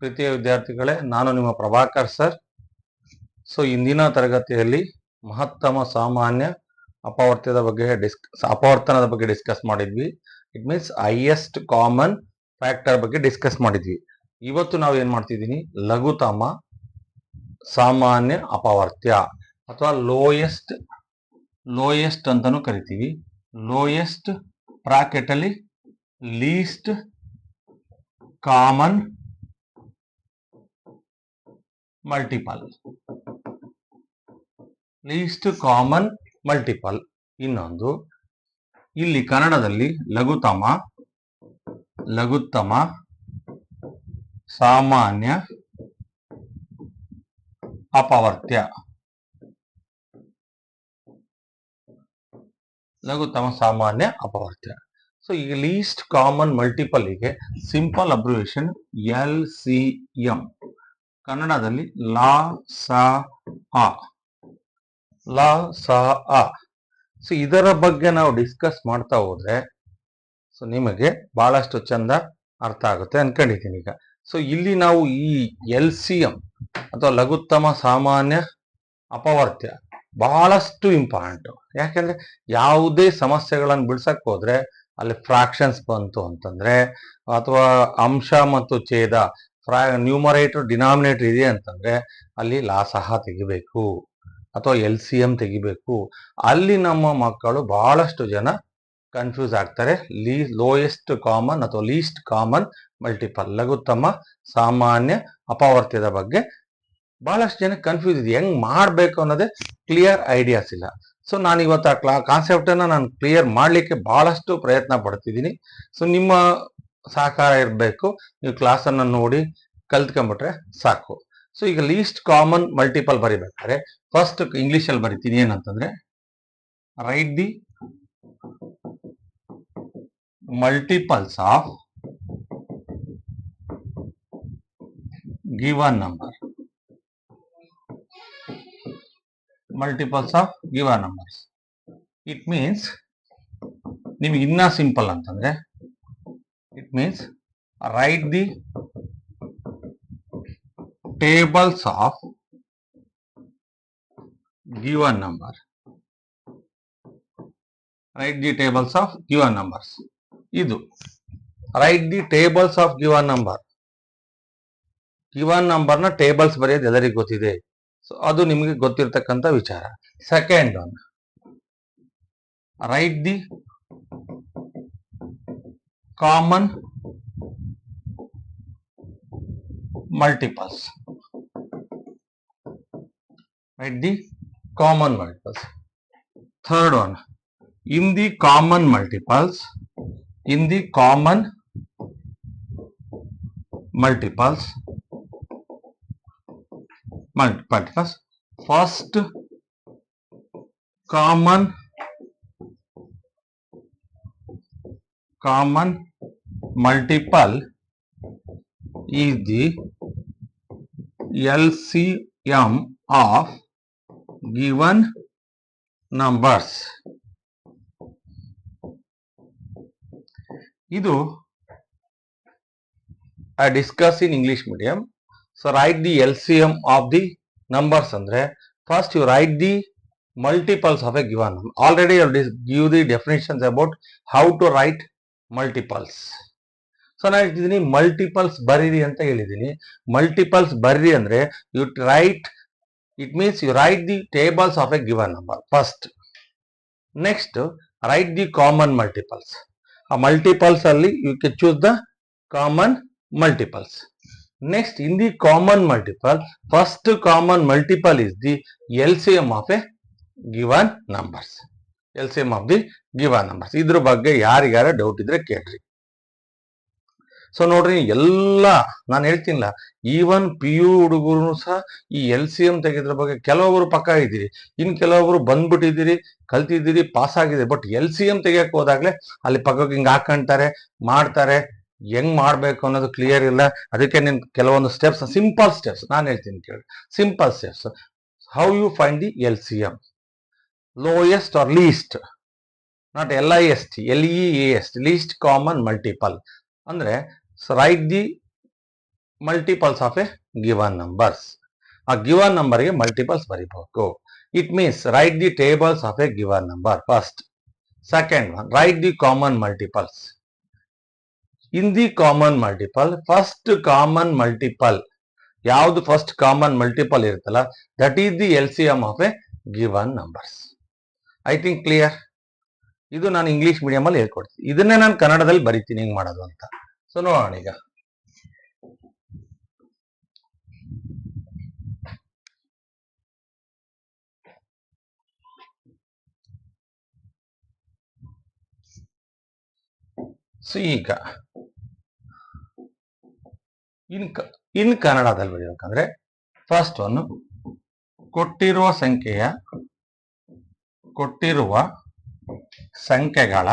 ಪ್ರೀತಿಯ ವಿದ್ಯಾರ್ಥಿಗಳೇ, ನಾನು ನಿಮ್ಮ ಪ್ರಭಾಕರ್ ಸರ್. ಇಂದಿನ ತರಗತಿಯಲ್ಲಿ ಮಹತ್ತಮ ಸಾಮಾನ್ಯ ಅಪವರ್ತನದ ಬಗ್ಗೆ ಡಿಸ್ಕಸ್ ಮಾಡಿದ್ವಿ. It means highest common factor ಬಗ್ಗೆ ಡಿಸ್ಕಸ್ ಮಾಡಿದ್ವಿ. ಇವತ್ತು ನಾವು ಏನ್ ಮಾಡ್ತಿದ್ದೀನಿ, ಲಘುತಮ ಸಾಮಾನ್ಯ ಅಪವರ್ತ್ಯ ಅಥವಾ ಲೋಯೆಸ್ಟ್ ಅಂತಾನು ಕರಿತೀವಿ. ಲೋಯೆಸ್ಟ್ ಬ್ರಾಕೆಟ್ ಅಲ್ಲಿ ಲೀಸ್ಟ್ ಕಾಮನ್ ಮಲ್ಟಿಪಲ್. ಇನ್ನೊಂದು ಇಲ್ಲಿ ಕನ್ನಡದಲ್ಲಿ ಲಘುತಮ ಸಾಮಾನ್ಯ ಅಪವರ್ತ್ಯ. ಈಗ ಲೀಸ್ಟ್ ಕಾಮನ್ ಮಲ್ಟಿಪಲ್ ಗೆ ಸಿಂಪಲ್ ಅಬ್ರಿವೇಷನ್ LCM, ಕನ್ನಡದಲ್ಲಿ ಲ ಸ. ಇದರ ಬಗ್ಗೆ ನಾವು ಡಿಸ್ಕಸ್ ಮಾಡ್ತಾ ಹೋದ್ರೆ ನಿಮಗೆ ಬಹಳಷ್ಟು ಚಂದ ಅರ್ಥ ಆಗುತ್ತೆ ಅನ್ಕೊಂಡಿದ್ದೀನಿ. ಈಗ ಇಲ್ಲಿ ನಾವು ಈ LCM ಅಥವಾ ಲಘುತ್ತಮ ಸಾಮಾನ್ಯ ಅಪವರ್ತ್ಯ ಬಹಳಷ್ಟು ಇಂಪಾರ್ಟೆಂಟ್. ಯಾಕೆಂದ್ರೆ ಯಾವುದೇ ಸಮಸ್ಯೆಗಳನ್ನು ಬಿಡ್ಸಕ್ ಹೋದ್ರೆ ಅಲ್ಲಿ ಫ್ರಾಕ್ಷನ್ಸ್ ಬಂತು ಅಂತಂದ್ರೆ, ಅಥವಾ ಅಂಶ ಮತ್ತು ಛೇದ ನ್ಯೂಮರೇಟರ್ ಡಿನಾಮಿನೇಟರ್ ಇದೆ ಅಂತಂದ್ರೆ ಅಲ್ಲಿ ಲಾಸಹ ತೆಗಿಬೇಕು ಅಥವಾ LCM ತೆಗಿಬೇಕು. ಅಲ್ಲಿ ನಮ್ಮ ಮಕ್ಕಳು ಬಹಳಷ್ಟು ಜನ ಕನ್ಫ್ಯೂಸ್ ಆಗ್ತಾರೆ. ಲೋಯೆಸ್ಟ್ ಕಾಮನ್ ಅಥವಾ ಲೀಸ್ಟ್ ಕಾಮನ್ ಮಲ್ಟಿಪಲ್, ಲಘುತ್ತಮ ಸಾಮಾನ್ಯ ಅಪವರ್ತ್ಯದ ಬಗ್ಗೆ ಬಹಳಷ್ಟು ಜನ ಕನ್ಫ್ಯೂಸ್ ಇದೆ. ಹೆಂಗ್ ಮಾಡ್ಬೇಕು ಅನ್ನೋದೇ ಕ್ಲಿಯರ್ ಐಡಿಯಾಸ್ ಇಲ್ಲ. ನಾನು ಇವತ್ತು ಆ ಕಾನ್ಸೆಪ್ಟ್ ಅನ್ನ ನಾನು ಕ್ಲಿಯರ್ ಮಾಡ್ಲಿಕ್ಕೆ ಬಹಳಷ್ಟು ಪ್ರಯತ್ನ ಪಡ್ತಿದ್ದೀನಿ. ನಿಮ್ಮ ಸಹಕಾರ ಇರಬೇಕು. ನೀವು ಕ್ಲಾಸ್ ಅನ್ನ ನೋಡಿ ಕಲ್ತ್ಕೊಂಡ್ಬಿಟ್ರೆ ಸಾಕು. ಈಗ ಲೀಸ್ಟ್ ಕಾಮನ್ ಮಲ್ಟಿಪಲ್ ಬರಿಬೇಕಾದ್ರೆ ಫಸ್ಟ್ ಇಂಗ್ಲಿಷ್ ಅಲ್ಲಿ ಬರಿತೀನಿ. ಏನಂತಂದ್ರೆ, write the multiples of given number. It means ನಿಮ್ಗೆ ಇನ್ನ ಸಿಂಪಲ್ ಅಂತಂದ್ರೆ, it means write the tables of given number. Write the tables of given numbers. ಇದು write the tables of given number. Given number ನ tables ಬರೆಯೋದು ಎಲ್ಲರಿಗೂ ಗೊತ್ತಿದೆ. ಅದು ನಿಮಗೆ ಗೊತ್ತಿರತಕ್ಕಂತ ವಿಚಾರ. Second one, write the common multiples. Write the common multiples. Third one, in the common multiples, first common multiple is the LCM of given numbers. ಇದು I discuss in English medium. Write the LCM of the numbers ಅಂದ್ರೆ first you write the multiples of a given number. Already I will give the definitions about how to write multiples. ನಾನು ಹೇಳ್ತಿದ್ದೀನಿ multiples ಬರೀರಿ ಅಂತ ಹೇಳಿದ್ದೀನಿ. Multiples ಬರ್ರಿ ಅಂದ್ರೆ it means you write the tables of a given number first. Next write the common multiples. ಆ multiples ಅಲ್ಲಿ you can choose the common multiples. Next in the common multiple, first common multiple is the LCM of a given numbers. LCM of the given numbers. ಇದ್ರ ಬಗ್ಗೆ ಯಾರಿಗಾರ doubt ಇದ್ರೆ ಕೇಳ್ರಿ. ನೋಡ್ರಿ, ಎಲ್ಲ ನಾನು ಹೇಳ್ತೀನಿಲ್ಲ, ಈವನ್ PU ಹುಡುಗರು ಸಹ ಈ LCM ತೆಗೆದ್ರ ಬಗ್ಗೆ ಕೆಲವೊಬ್ರು ಪಕ್ಕ ಇದ್ದೀರಿ, ಇನ್ ಕೆಲವೊಬ್ರು ಬಂದ್ಬಿಟ್ಟಿದ್ದೀರಿ, ಕಲ್ತಿದ್ದೀರಿ, ಪಾಸ್ ಆಗಿದೆ. ಬಟ್ LCM ತೆಗಿಯಕ್ ಹೋದಾಗ್ಲೆ ಅಲ್ಲಿ ಪಕ್ಕಕ್ಕೆ ಹಿಂಗ್ ಹಾಕೊಂತಾರೆ, ಮಾಡ್ತಾರೆ. ಹೆಂಗ್ ಮಾಡ್ಬೇಕು ಅನ್ನೋದು ಕ್ಲಿಯರ್ ಇಲ್ಲ. ಅದಕ್ಕೆ ನೀನ್ ಕೆಲವೊಂದು ಸ್ಟೆಪ್ಸ್, ಸಿಂಪಲ್ ಸ್ಟೆಪ್ಸ್ ನಾನು ಹೇಳ್ತೀನಿ ಕೇಳಿ. Simple steps, how you find the LCM, lowest or least, not LIST, LEAST, least common multiple. ಅಂದ್ರೆ write the multiples of a given numbers. ಆ ಗಿವನ್ ನಂಬರ್ಗೆ ಮಲ್ಟಿಪಲ್ಸ್ ಬರೀಬೇಕು. It means write the tables of a given number first. Second one, write the common multiples. In the common multiple, first common multiple ಯಾವುದು first common multiple ಇರುತ್ತಲ್ಲ, that is the LCM of a given numbers. I think clear. ಇದು ನಾನು English medium ಅಲ್ಲಿ ಹೇಳ್ಕೊಡ್ತೀನಿ, ಇದನ್ನೇ ನಾನು ಕನ್ನಡದಲ್ಲಿ ಬರಿತೀನಿ ಹೆಂಗ್ ಮಾಡೋದು ಅಂತ. ಸೊ ನೋಡೋಣ ಈಗ. ಸೊ ಈಗ ಇನ್ ಕನ್ನಡದಲ್ಲಿ ಬರೀಬೇಕಂದ್ರೆ ಫಸ್ಟ್ ಒನ್, ಕೊಟ್ಟಿರುವ ಸಂಖ್ಯೆಗಳ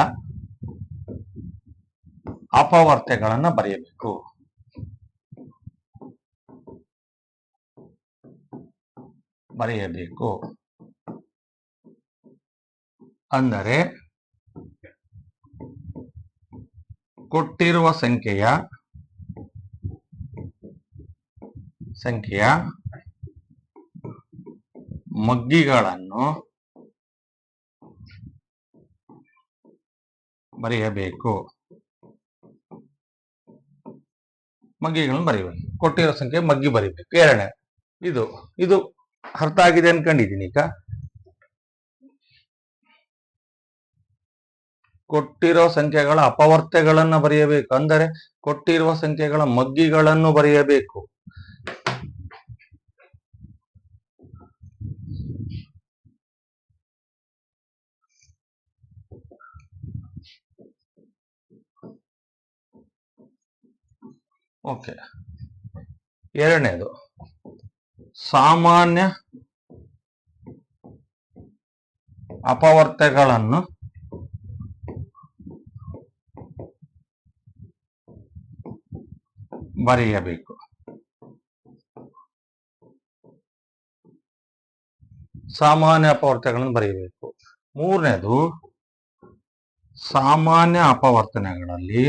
ಅಪವರ್ತ್ಯಗಳನ್ನ ಬರೆಯಬೇಕು. ಅಂದರೆ ಕೊಟ್ಟಿರುವ ಸಂಖ್ಯೆಯ ಮಗ್ಗಿಗಳನ್ನು ಬರೆಯಬೇಕು. ಕೊಟ್ಟಿರೋ ಸಂಖ್ಯೆ ಮಗ್ಗಿ ಬರೀಬೇಕು. ಎರಡನೇ, ಇದು ಅರ್ಥ ಆಗಿದೆ ಅನ್ಕೊಂಡಿದ್ದೀನಿ. ಈಗ ಕೊಟ್ಟಿರೋ ಸಂಖ್ಯೆಗಳ ಅಪವರ್ತ್ಯಗಳನ್ನು ಬರೆಯಬೇಕು, ಅಂದರೆ ಕೊಟ್ಟಿರುವ ಸಂಖ್ಯೆಗಳ ಮಗ್ಗಿಗಳನ್ನು ಬರೆಯಬೇಕು. ಓಕೆ. ಎರಡನೇದು, ಸಾಮಾನ್ಯ ಅಪವರ್ತ್ಯಗಳನ್ನು ಬರೆಯಬೇಕು. ಮೂರನೇದು, ಸಾಮಾನ್ಯ ಅಪವರ್ತನಗಳಲ್ಲಿ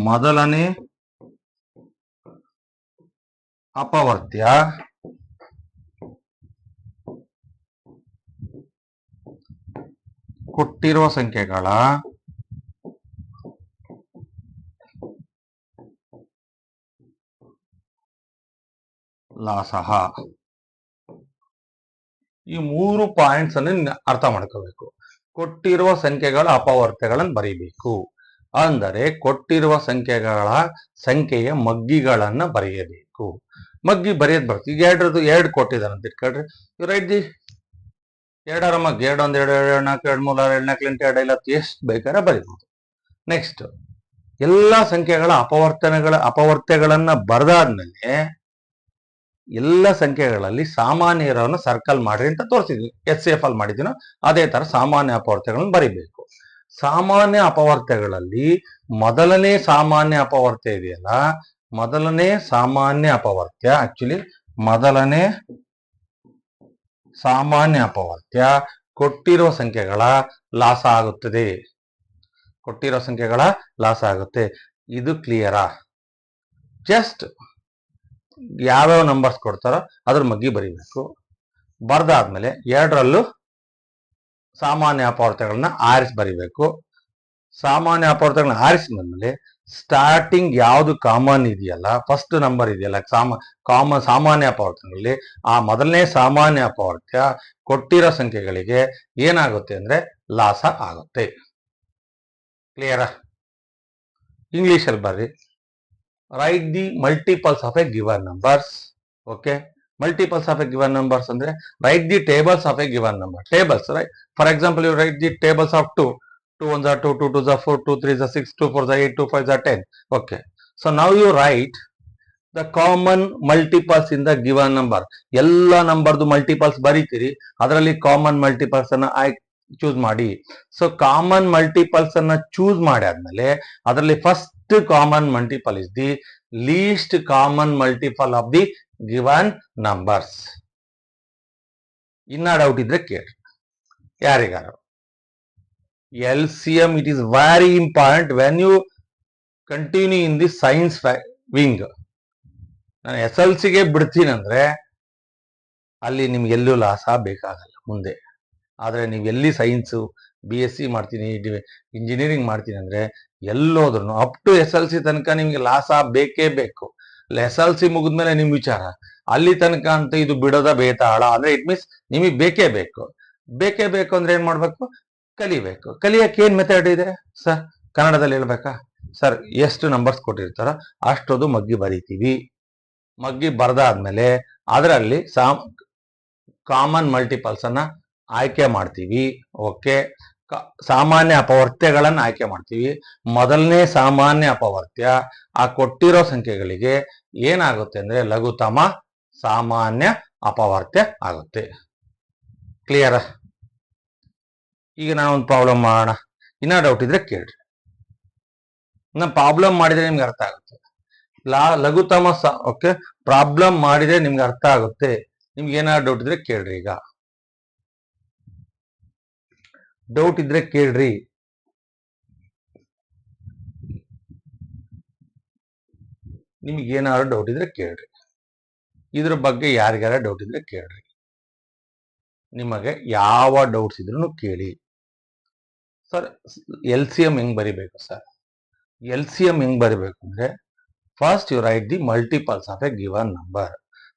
ಮೊದಲನೇ ಅಪವರ್ತ್ಯ ಕೊಟ್ಟಿರುವ ಸಂಖ್ಯೆಗಳ ಲಾಸಹ. ಈ 3 ಪಾಯಿಂಟ್ಸ್ ಅನ್ನು ಅರ್ಥ ಮಾಡ್ಕೋಬೇಕು. ಕೊಟ್ಟಿರುವ ಸಂಖ್ಯೆಗಳ ಅಪವರ್ತ್ಯಗಳನ್ನು ಬರೀಬೇಕು, ಅಂದರೆ ಕೊಟ್ಟಿರುವ ಸಂಖ್ಯೆಯ ಮಗ್ಗಿಗಳನ್ನ ಬರೆಯಬೇಕು. ಮಗ್ಗಿ ಬರೆಯೋದು ಬರ್ತೀವಿ. ಈಗ ಎರಡು ಕೊಟ್ಟಿದ್ದಾನೆ ಅಂತ ಇಟ್ಕೊಳ್ರಿ. ರೈಟ್ ದಿ ಎರಡರ ಮಗ್ಗಿ, 2 1 2 2 4 2 3 6 7 4 8 2 5 ಎಷ್ಟು ಬೇಕಾದ್ರೆ ಬರೀಬಹುದು. ನೆಕ್ಸ್ಟ್, ಎಲ್ಲಾ ಸಂಖ್ಯೆಗಳ ಅಪವರ್ತ್ಯಗಳನ್ನ ಬರೆದಾದ್ಮೇಲೆ ಎಲ್ಲ ಸಂಖ್ಯೆಗಳಲ್ಲಿ ಸಾಮಾನ್ಯ ಇರೋನ ಸರ್ಕಲ್ ಮಾಡ್ರಿ ಅಂತ ತೋರಿಸಿದ್ವಿ. SCF ಅಲ್ಲಿ ಮಾಡಿದ್ದೀನೋ ಅದೇ ತರ ಸಾಮಾನ್ಯ ಅಪವರ್ತ್ಯಗಳನ್ನು ಬರಿಬೇಕು. ಸಾಮಾನ್ಯ ಅಪವರ್ತ್ಯಗಳಲ್ಲಿ ಮೊದಲನೇ ಸಾಮಾನ್ಯ ಅಪವರ್ತ್ಯ ಇದೆಯಲ್ಲ, ಮೊದಲನೇ ಸಾಮಾನ್ಯ ಅಪವರ್ತ್ಯ ಕೊಟ್ಟಿರುವ ಸಂಖ್ಯೆಗಳ ಲಾಸ ಆಗುತ್ತೆ. ಇದು ಕ್ಲಿಯರಾ? ಜಸ್ಟ್ ಯಾವ್ಯಾವ ನಂಬರ್ಸ್ ಕೊಡ್ತಾರೋ ಅದ್ರ ಮಗ್ಗಿ ಬರೀಬೇಕು. ಬರ್ದಾದ್ಮೇಲೆ ಎರಡರಲ್ಲೂ ಸಾಮಾನ್ಯ ಅಪವರ್ತ್ಯಗಳನ್ನ ಆರಿಸಿ ಬರಿಬೇಕು. ಸಾಮಾನ್ಯ ಅಪವರ್ತ್ಯಗಳನ್ನ ಆರಿಸಿ ಬಂದ್ಮೇಲೆ ಸ್ಟಾರ್ಟಿಂಗ್ ಯಾವ್ದು ಕಾಮನ್ ಇದೆಯಲ್ಲ, ಫಸ್ಟ್ ನಂಬರ್ ಇದೆಯಲ್ಲ ಸಾಮಾನ್ಯ ಅಪವರ್ತನಗಳಲ್ಲಿ, ಆ ಮೊದಲನೇ ಸಾಮಾನ್ಯ ಅಪವರ್ತ್ಯ ಕೊಟ್ಟಿರೋ ಸಂಖ್ಯೆಗಳಿಗೆ ಏನಾಗುತ್ತೆ ಅಂದ್ರೆ ಲಾಸ ಆಗುತ್ತೆ. ಕ್ಲಿಯರಾ? ಇಂಗ್ಲಿಷ್ ಅಲ್ಲಿ ಬರ್ರಿ. Write the multiples of a given numbers. Okay, multiples of a given numbers ಅಂದ್ರೆ write the tables of a given number. Tables, right? For example, you write the tables of 2. 2 1s are 2, 2 2s are 4, 2 3s are 6, 2 4s are 8, 2 5s are 10. Okay, so now you write the common multiples in the given number. ಎಲ್ಲ ನಂಬರ್ದು multiples ಬರೀತೀರಿ, ಅದರಲ್ಲಿ common multiples ಅನ್ನ choose ಮಾಡಿ. So common multiples ಅನ್ನ choose ಮಾಡಿ ಆದ್ಮೇಲೆ ಅದರಲ್ಲಿ first common multiple is the list common multiple of the given numbers. ಇನ್ನ doubt ಇದ್ರೆ ಕೇಳಿ ಯಾರಿಗಾರ. LCM it is very important when you continue in the science wing. ನಾನು SLC ಗೆ ಬಿಡ್ತೀನಿ ಅಂದ್ರೆ ಅಲ್ಲಿ ನಿಮ್ಗೆ ಎಲ್ಲೂ ಲಾಸ ಬೇಕಾಗಲ್ಲ ಮುಂದೆ. ಆದ್ರೆ ನೀವು ಎಲ್ಲಿ ಸೈನ್ಸು BSc ಮಾಡ್ತೀನಿ ಇಂಜಿನಿಯರಿಂಗ್ ಮಾಡ್ತೀನಿ ಅಂದ್ರೆ ಎಲ್ಲೋದ್ರು ಅಪ್ ಟು SLC ತನಕ ನಿಮ್ಗೆ ಲಾಸ ಬೇಕೇ ಬೇಕು. SLC ಮುಗಿದ್ಮೇಲೆ ನಿಮ್ ವಿಚಾರ. ಅಲ್ಲಿ ತನಕ ಅಂತ ಇದು ಬಿಡೋದ ಬೇತಾಳ ಅಂದ್ರೆ ಇಟ್ ಮೀನ್ಸ್ ನಿಮಗೆ ಬೇಕೇ ಬೇಕು. ಬೇಕೇ ಬೇಕು ಅಂದ್ರೆ ಏನ್ ಮಾಡ್ಬೇಕು? ಕಲಿಬೇಕು. ಕಲಿಯಕ್ಕೆ ಏನ್ ಮೆಥಡ್ ಇದೆ ಸರ್? ಕನ್ನಡದಲ್ಲಿ ಹೇಳ್ಬೇಕಾ ಸರ್? ಎಷ್ಟು ನಂಬರ್ಸ್ ಕೊಟ್ಟಿರ್ತಾರ ಅಷ್ಟೊಂದು ಮಗ್ಗಿ ಬರೀತೀವಿ. ಮಗ್ಗಿ ಬರ್ದಾದ್ಮೇಲೆ ಅದರಲ್ಲಿ ಕಾಮನ್ ಮಲ್ಟಿಪಲ್ಸ್ ಅನ್ನ ಆಯ್ಕೆ ಮಾಡ್ತೀವಿ. ಓಕೆ, ಸಾಮಾನ್ಯ ಅಪವರ್ತ್ಯಗಳನ್ನ ಆಯ್ಕೆ ಮಾಡ್ತೀವಿ. ಮೊದಲನೇ ಸಾಮಾನ್ಯ ಅಪವರ್ತ್ಯ ಆ ಕೊಟ್ಟಿರೋ ಸಂಖ್ಯೆಗಳಿಗೆ ಏನಾಗುತ್ತೆ ಅಂದ್ರೆ ಲಘುತಮ ಸಾಮಾನ್ಯ ಅಪವರ್ತ್ಯ ಆಗುತ್ತೆ. ಕ್ಲಿಯರ್? ಈಗ ನಾನು ಒಂದು ಪ್ರಾಬ್ಲಮ್ ಮಾಡೋಣ. ಇನ್ನ ಡೌಟ್ ಇದ್ರೆ ಕೇಳ್ರಿ. ನಾನು ಪ್ರಾಬ್ಲಮ್ ಮಾಡಿದ್ರೆ ನಿಮ್ಗೆ ಅರ್ಥ ಆಗುತ್ತೆ. ಲಘುತಮ ಓಕೆ, ಪ್ರಾಬ್ಲಮ್ ಮಾಡಿದ್ರೆ ನಿಮ್ಗೆ ಅರ್ಥ ಆಗುತ್ತೆ. ನಿಮ್ಗೆ ಏನಾದ್ರು ಡೌಟ್ ಇದ್ರೆ ಕೇಳ್ರಿ. ಈಗ ಡೌಟ್ ಇದ್ರೆ ಕೇಳ್ರಿ. ನಿಮ್ಗೆ ಏನಾದ್ರು ಡೌಟ್ ಇದ್ರೆ ಕೇಳ್ರಿ. ಇದ್ರ ಬಗ್ಗೆ ಯಾರಿಗಾರ ಡೌಟ್ ಇದ್ರೆ ಕೇಳ್ರಿ. ನಿಮಗೆ ಯಾವ ಡೌಟ್ಸ್ ಇದ್ರು ಕೇಳಿ. ಸರ್ LCM ಹೆಂಗ್ ಬರಿಬೇಕು ಸರ್? LCM ಹೆಂಗ್ ಬರಿಬೇಕು ಅಂದ್ರೆ first you write the multiples of a given number.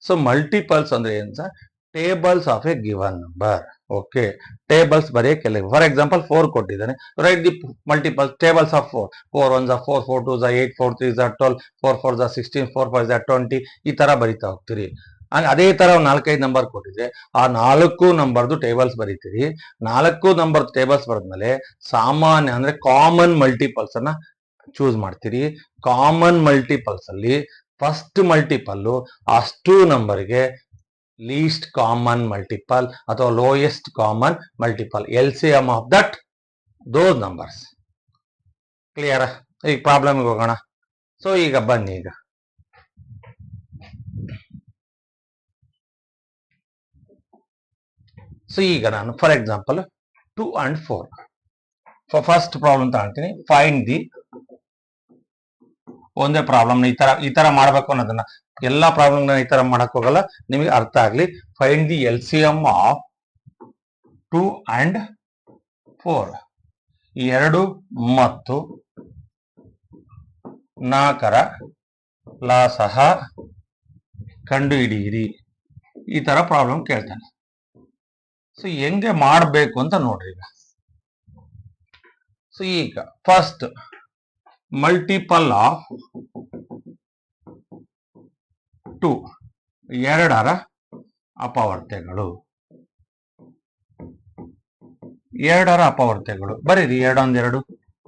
So multiples ಅಂದ್ರೆ ಏನ್ sir? Tables of a given number. Okay, tables ಬರೆಯಕ್ಕೆ ಫಾರ್ ಎಕ್ಸಾಂಪಲ್ 4 ಕೊಟ್ಟಿದ್ದಾನೆ. Write the multiples tables of 4. 4 1 4, 4 2 8, 4 3 12, 4 4 16, 4 5 20 ಈ ತರ ಬರಿತಾ ಹೋಗ್ತೀರಿ. ಅದೇ ತರ 4-5 ನಂಬರ್ ಕೊಟ್ಟಿದ್ರೆ ಆ 4 ನಂಬರ್ದು ಟೇಬಲ್ಸ್ ಬರೀತೀರಿ. 4 ನಂಬರ್ ಟೇಬಲ್ಸ್ ಬರೆದ್ಮೇಲೆ ಸಾಮಾನ್ಯ ಅಂದ್ರೆ ಕಾಮನ್ ಮಲ್ಟಿಪಲ್ಸ್ ಅನ್ನ ಚೂಸ್ ಮಾಡ್ತೀರಿ. ಕಾಮನ್ ಮಲ್ಟಿಪಲ್ಸ್ ಅಲ್ಲಿ ಫಸ್ಟ್ ಮಲ್ಟಿಪಲ್ ಅಷ್ಟು ನಂಬರ್ಗೆ ಲೀಸ್ಟ್ ಕಾಮನ್ ಮಲ್ಟಿಪಲ್ ಅಥವಾ lowest common multiple LCM of that those numbers. Clear? ಈಗ ಪ್ರಾಬ್ಲಮ್ಗೆ ಹೋಗೋಣ. ಸೊ ಈಗ ಬನ್ನಿ. ಈಗ ಸೊ ಈಗ ನಾನು for example 2 and 4 first problem ತಗೊಂತೀನಿ. ಫೈಂಡ್ ದಿ ಒಂದೇ ಪ್ರಾಬ್ಲಮ್ ಈ ತರ ಮಾಡ್ಬೇಕು ಅನ್ನೋದನ್ನ ಎಲ್ಲಾ ಪ್ರಾಬ್ಲಮ್ ಈ ತರ ಮಾಡಕ್ ಹೋಗಲ್ಲ, ನಿಮಗೆ ಅರ್ಥ ಆಗ್ಲಿ. Find the LCM of 2 and 4. 2 ಮತ್ತು 4ರ ಲಾಸಹ ಕಂಡು ಹಿಡಿಯಿರಿ. ಈ ತರ ಪ್ರಾಬ್ಲಮ್ ಕೇಳ್ತಾನೆ. ಸೊ ಹೆಂಗೆ ಮಾಡಬೇಕು ಅಂತ ನೋಡ್ರಿ. ಈಗ ಸೊ ಈಗ ಫಸ್ಟ್ ಮಲ್ಟಿಪಲ್ ಆಫ್ 2 2ರ ಅಪವರ್ತ್ಯಗಳು. 2ರ ಅಪವರ್ತ್ಯಗಳು ಬರೀರಿ. 2 1 2,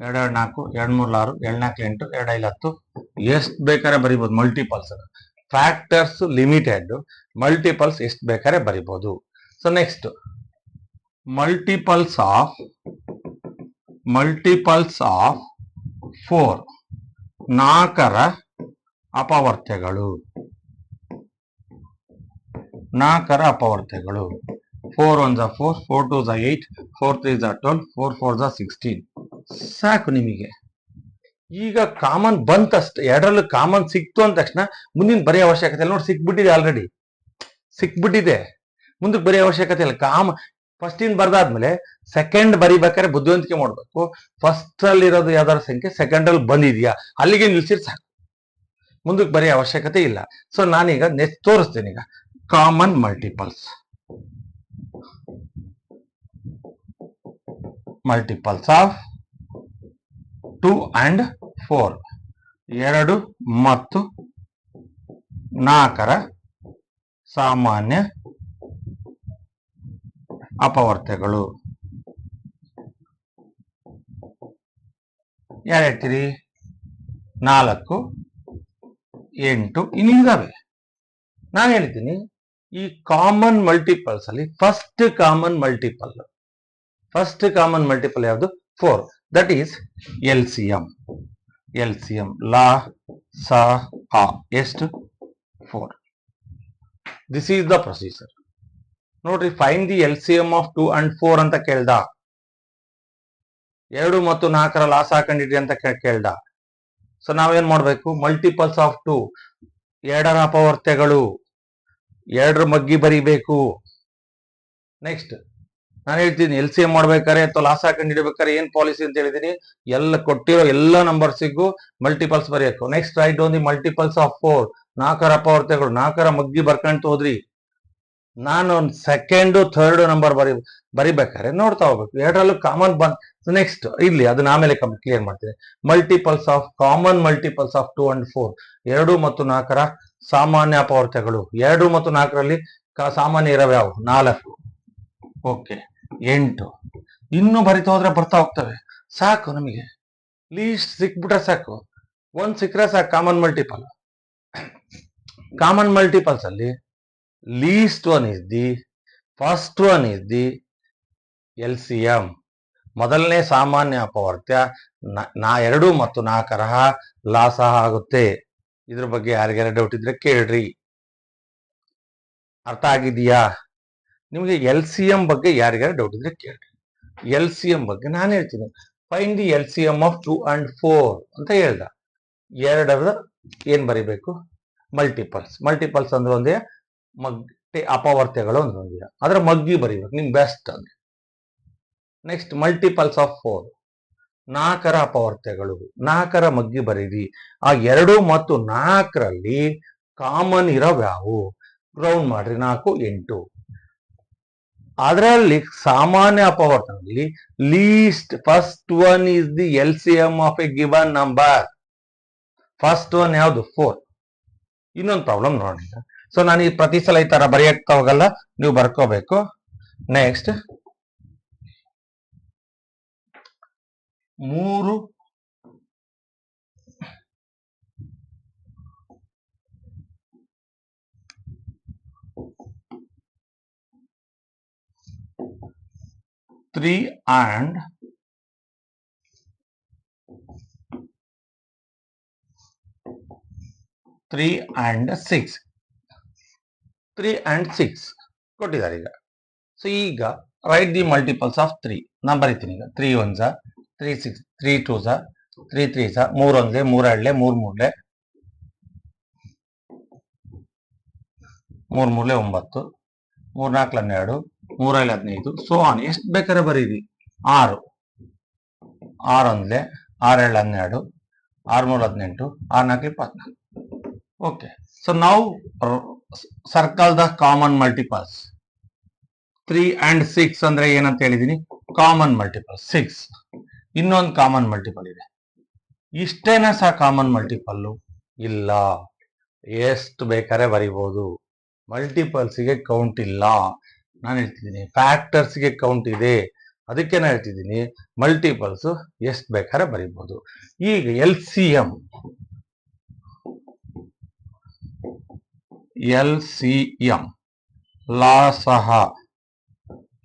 2 2 4, 2 3 6, 2 4 8, 2 5 10 ಎಷ್ಟು ಬೇಕಾದ್ರೆ ಬರಿಬಹುದು. ಮಲ್ಟಿಪಲ್ಸ್ ಫ್ಯಾಕ್ಟರ್ಸ್ ಲಿಮಿಟೆಡ್, ಮಲ್ಟಿಪಲ್ಸ್ ಎಷ್ಟು ಬೇಕಾದ್ರೆ ಬರಿಬಹುದು. ಸೊ ನೆಕ್ಸ್ಟ್ ಮಲ್ಟಿಪಲ್ಸ್ ಆಫ್ 4 4ರ ಅಪವರ್ತ್ಯಗಳು. 4ರ ಅಪವರ್ತ್ಯಗಳು 4 1 4, 4 2 8, 4 3 12, 4 4 16. ಸಾಕು ನಿಮಗೆ. ಈಗ ಕಾಮನ್ ಬಂತಷ್ಟೇ. 2ರಲ್ಲೂ ಕಾಮನ್ ಸಿಕ್ತು ಅಂದ ತಕ್ಷಣ ಮುಂದಿನ ಬರೆಯೋ ಅವಶ್ಯಕತೆ ಇಲ್ಲ. ನೋಡಿ ಸಿಕ್ಬಿಟ್ಟಿದೆ, ಆಲ್ರೆಡಿ ಸಿಕ್ಬಿಟ್ಟಿದೆ. ಮುಂದಕ್ಕೆ ಬರೆಯೋ ಅವಶ್ಯಕತೆ ಇಲ್ಲ. ಫಸ್ಟ್ ಇನ್ ಬರ್ದಾದ್ಮೇಲೆ ಸೆಕೆಂಡ್ ಬರಿಬೇಕಾದ್ರೆ ಬುದ್ಧಿವಂತಿಕೆ ಮಾಡ್ಬೇಕು. ಫಸ್ಟ್ ಅಲ್ಲಿ ಇರೋದು ಯಾವ್ದಾದ್ರು ಸಂಖ್ಯೆ ಸೆಕೆಂಡ್ ಅಲ್ಲಿ ಬಂದಿದ್ಯಾ ಅಲ್ಲಿಗೆ ನಿಲ್ಸಿರ್ ಸಾಕು, ಮುಂದಕ್ಕೆ ಬರೆಯೋ ಅವಶ್ಯಕತೆ ಇಲ್ಲ. ಸೊ ನಾನೀಗ ನೆಕ್ಸ್ಟ್ ತೋರಿಸ್ತೀನಿ. ಈಗ ಕಾಮನ್ ಮಲ್ಟಿಪಲ್ಸ್ ಆಫ್ 2 and 4. 2 ಮತ್ತು 4ರ ಸಾಮಾನ್ಯ ಅಪವರ್ತ್ಯಗಳು. ಯಾರು ಹೇಳ್ತೀರಿ? 4 8 ಇನ್ನಿದ್ದಾವೆ. ನಾನು ಹೇಳ್ತೀನಿ ಈ ಕಾಮನ್ ಮಲ್ಟಿಪಲ್ಸ್ ಅಲ್ಲಿ first common multiple first common multiple ಯಾವುದು 4. That is LCM. LCM ಲಾ ಸ ಆ ಎಷ್ಟು 4. This is the procedure. ನೋಡ್ರಿ, find the LCM of 2 and 4 ಅಂತ ಕೇಳ್ದ. 2 ಮತ್ತು 4ರ ಲಾಸ ಕಂಡಿಡಿ ಅಂತ ಕೇಳ್ದ. ಸೊ ನಾವೇನ್ ಮಾಡ್ಬೇಕು? ಮಲ್ಟಿಪಲ್ಸ್ ಆಫ್ 2, 2ರ ಅಪವರ್ತ್ಯಗಳು, 2ರ ಮಗ್ಗಿ ಬರಿಬೇಕು. ನೆಕ್ಸ್ಟ್ ನಾನು ಹೇಳ್ತೀನಿ LCM ಮಾಡ್ಬೇಕಾರೆ ಅಥವಾ ಲಾಸ ಕಂಡಿಡ್ಬೇಕಾದ್ರೆ ಏನ್ ಪಾಲಿಸಿ ಅಂತ ಹೇಳಿದೀನಿ, ಎಲ್ಲ ಕೊಟ್ಟಿರೋ ಎಲ್ಲ ನಂಬರ್ಸಿಗೂ ಮಲ್ಟಿಪಲ್ಸ್ ಬರೆಯಬೇಕು. Next write down the multiples of 4, 4ರ ಅಪವರ್ತ್ಯಗಳು, 4ರ ಮಗ್ಗಿ ಬರ್ಕೊಂತ ಹೋದ್ರಿ. ನಾನು ಸೆಕೆಂಡ್ ಥರ್ಡ್ ನಂಬರ್ ಬರಿಬೇಕಾದ್ರೆ ನೋಡ್ತಾ ಹೋಗ್ಬೇಕು, 2ರಲ್ಲೂ ಕಾಮನ್ ಬಂದ್. ನೆಕ್ಸ್ಟ್ ಇಲ್ಲಿ ಅದನ್ನ ಆಮೇಲೆ ಕ್ಲಿಯರ್ ಮಾಡ್ತೀನಿ. Multiples of common multiples of 2 and 4, 2 ಮತ್ತು 4ರ ಸಾಮಾನ್ಯ ಅಪವರ್ತ್ಯಗಳು. 2 ಮತ್ತು 4ರಲ್ಲಿ ಸಾಮಾನ್ಯ ಇರವ ಯಾವ? 4. ಓಕೆ, 8. ಇನ್ನು ಬರಿತಾ ಹೋದ್ರೆ ಬರ್ತಾ ಹೋಗ್ತವೆ. ಸಾಕು, ನಮಗೆ ಲೀಸ್ಟ್ ಸಿಕ್ಬಿಟ್ರೆ ಸಾಕು. 1 ಸಿಕ್ಕರೆ ಸಾಕು ಕಾಮನ್ ಮಲ್ಟಿಪಲ್. ಕಾಮನ್ ಮಲ್ಟಿಪಲ್ಸ್ ಅಲ್ಲಿ least one is the first one is the LCM. ಮೊದಲನೇ ಸಾಮಾನ್ಯ ಅಪವರ್ತ್ಯ 2 ಮತ್ತು 4ರ ಲಾಸ ಆಗುತ್ತೆ. ಇದ್ರ ಬಗ್ಗೆ ಯಾರಿಗಾರ ಡೌಟ್ ಇದ್ರೆ ಕೇಳ್ರಿ. ಅರ್ಥ ಆಗಿದೆಯಾ? ನಿಮಗೆ LCM ಬಗ್ಗೆ ಯಾರಿಗಾರ ಡೌಟ್ ಇದ್ರೆ ಕೇಳ್ರಿ. LCM ಬಗ್ಗೆ ನಾನು ಹೇಳ್ತೀನಿ. Find the LCM of 2 and 4 ಅಂತ ಹೇಳ್ದ. 2ರ ಏನ್ ಬರಿಬೇಕು? ಮಲ್ಟಿಪಲ್ಸ್. ಮಲ್ಟಿಪಲ್ಸ್ ಅಂದ್ರೆ ಒಂದೇ, ಅಪವರ್ತ್ಯಗಳು ಅಂದ್ರೆ ಒಂದೇ, ಅದರ ಮಗ್ಗಿ ಬರಿಬೇಕು. ನಿಮ್ಗೆ ಬೆಸ್ಟ್ ಅಂದ್ರೆ. ನೆಕ್ಸ್ಟ್ ಮಲ್ಟಿಪಲ್ಸ್ ಆಫ್ 4, 4ರ ಅಪವರ್ತ್ಯಗಳು, 4ರ ಮಗ್ಗಿ ಬರೀರಿ. ಆ 2 ಮತ್ತು 4ರಲ್ಲಿ ಕಾಮನ್ ಇರೋವು ಯಾವು? ರೌಂಡ್ ಮಾಡ್ರಿ. 4, 8. ಅದರಲ್ಲಿ ಸಾಮಾನ್ಯ ಅಪವರ್ತನದಲ್ಲಿ least first one is the LCM of a given number. First one ಯಾವುದು? 4. ಇನ್ನೊಂದು ಪ್ರಾಬ್ಲಮ್ ನೋಡಿ. ಸೊ ನಾನು ಈ ಪ್ರತಿ ಸಲ ಈ ತರ ಬರೆಯಕ್ಕೆ ಹೋಗಲ್ಲ, ನೀವು ಬರ್ಕೋಬೇಕು. Next 3 3 and 6. 3 and 6 ಕೊಟ್ಟಿದ್ದಾರೆ ಈಗ. ಸೊ ಈಗ ರೈಟ್ ದಿ ಮಲ್ಟಿಪಲ್ಸ್ ಆಫ್ 3. ನಾನು ಬರೀತೀನಿ ಈಗ. 3 1s 3 6, 3 2s 3 3s, 3 1 3 2 3 3 3 9, 3 4 12, 3 15. So on ಎಷ್ಟು ಬೇಕಾದ್ರೆ ಬರೀರಿ. 6 6 1 6 12, 6 3 18, 6 4 14. ಓಕೆ, ಸೊ ನಾವು circle the common multiples. 3 and 6 ಅಂದ್ರೆ ಏನಂತ ಹೇಳಿದೀನಿ? Common multiple 6. ಇನ್ನೊಂದು ಕಾಮನ್ ಮಲ್ಟಿಪಲ್ ಇದೆ. ಇಷ್ಟೇನ ಸಹ ಕಾಮನ್ ಮಲ್ಟಿಪಲ್ಲು ಇಲ್ಲ. ಎಷ್ಟು ಬೇಕಾದ್ರೆ ಬರಿಬಹುದು. ಮಲ್ಟಿಪಲ್ಸ್ಗೆ ಕೌಂಟ್ ಇಲ್ಲ. ನಾನು ಹೇಳ್ತಿದ್ದೀನಿ ಫ್ಯಾಕ್ಟರ್ಸ್ಗೆ ಕೌಂಟ್ ಇದೆ. ಅದಕ್ಕೆ ನಾನು ಹೇಳ್ತಿದ್ದೀನಿ ಮಲ್ಟಿಪಲ್ಸ್ ಎಷ್ಟು ಬೇಕಾದ್ರೆ ಬರಿಬಹುದು. ಈಗ LCM ಲಾಸಹ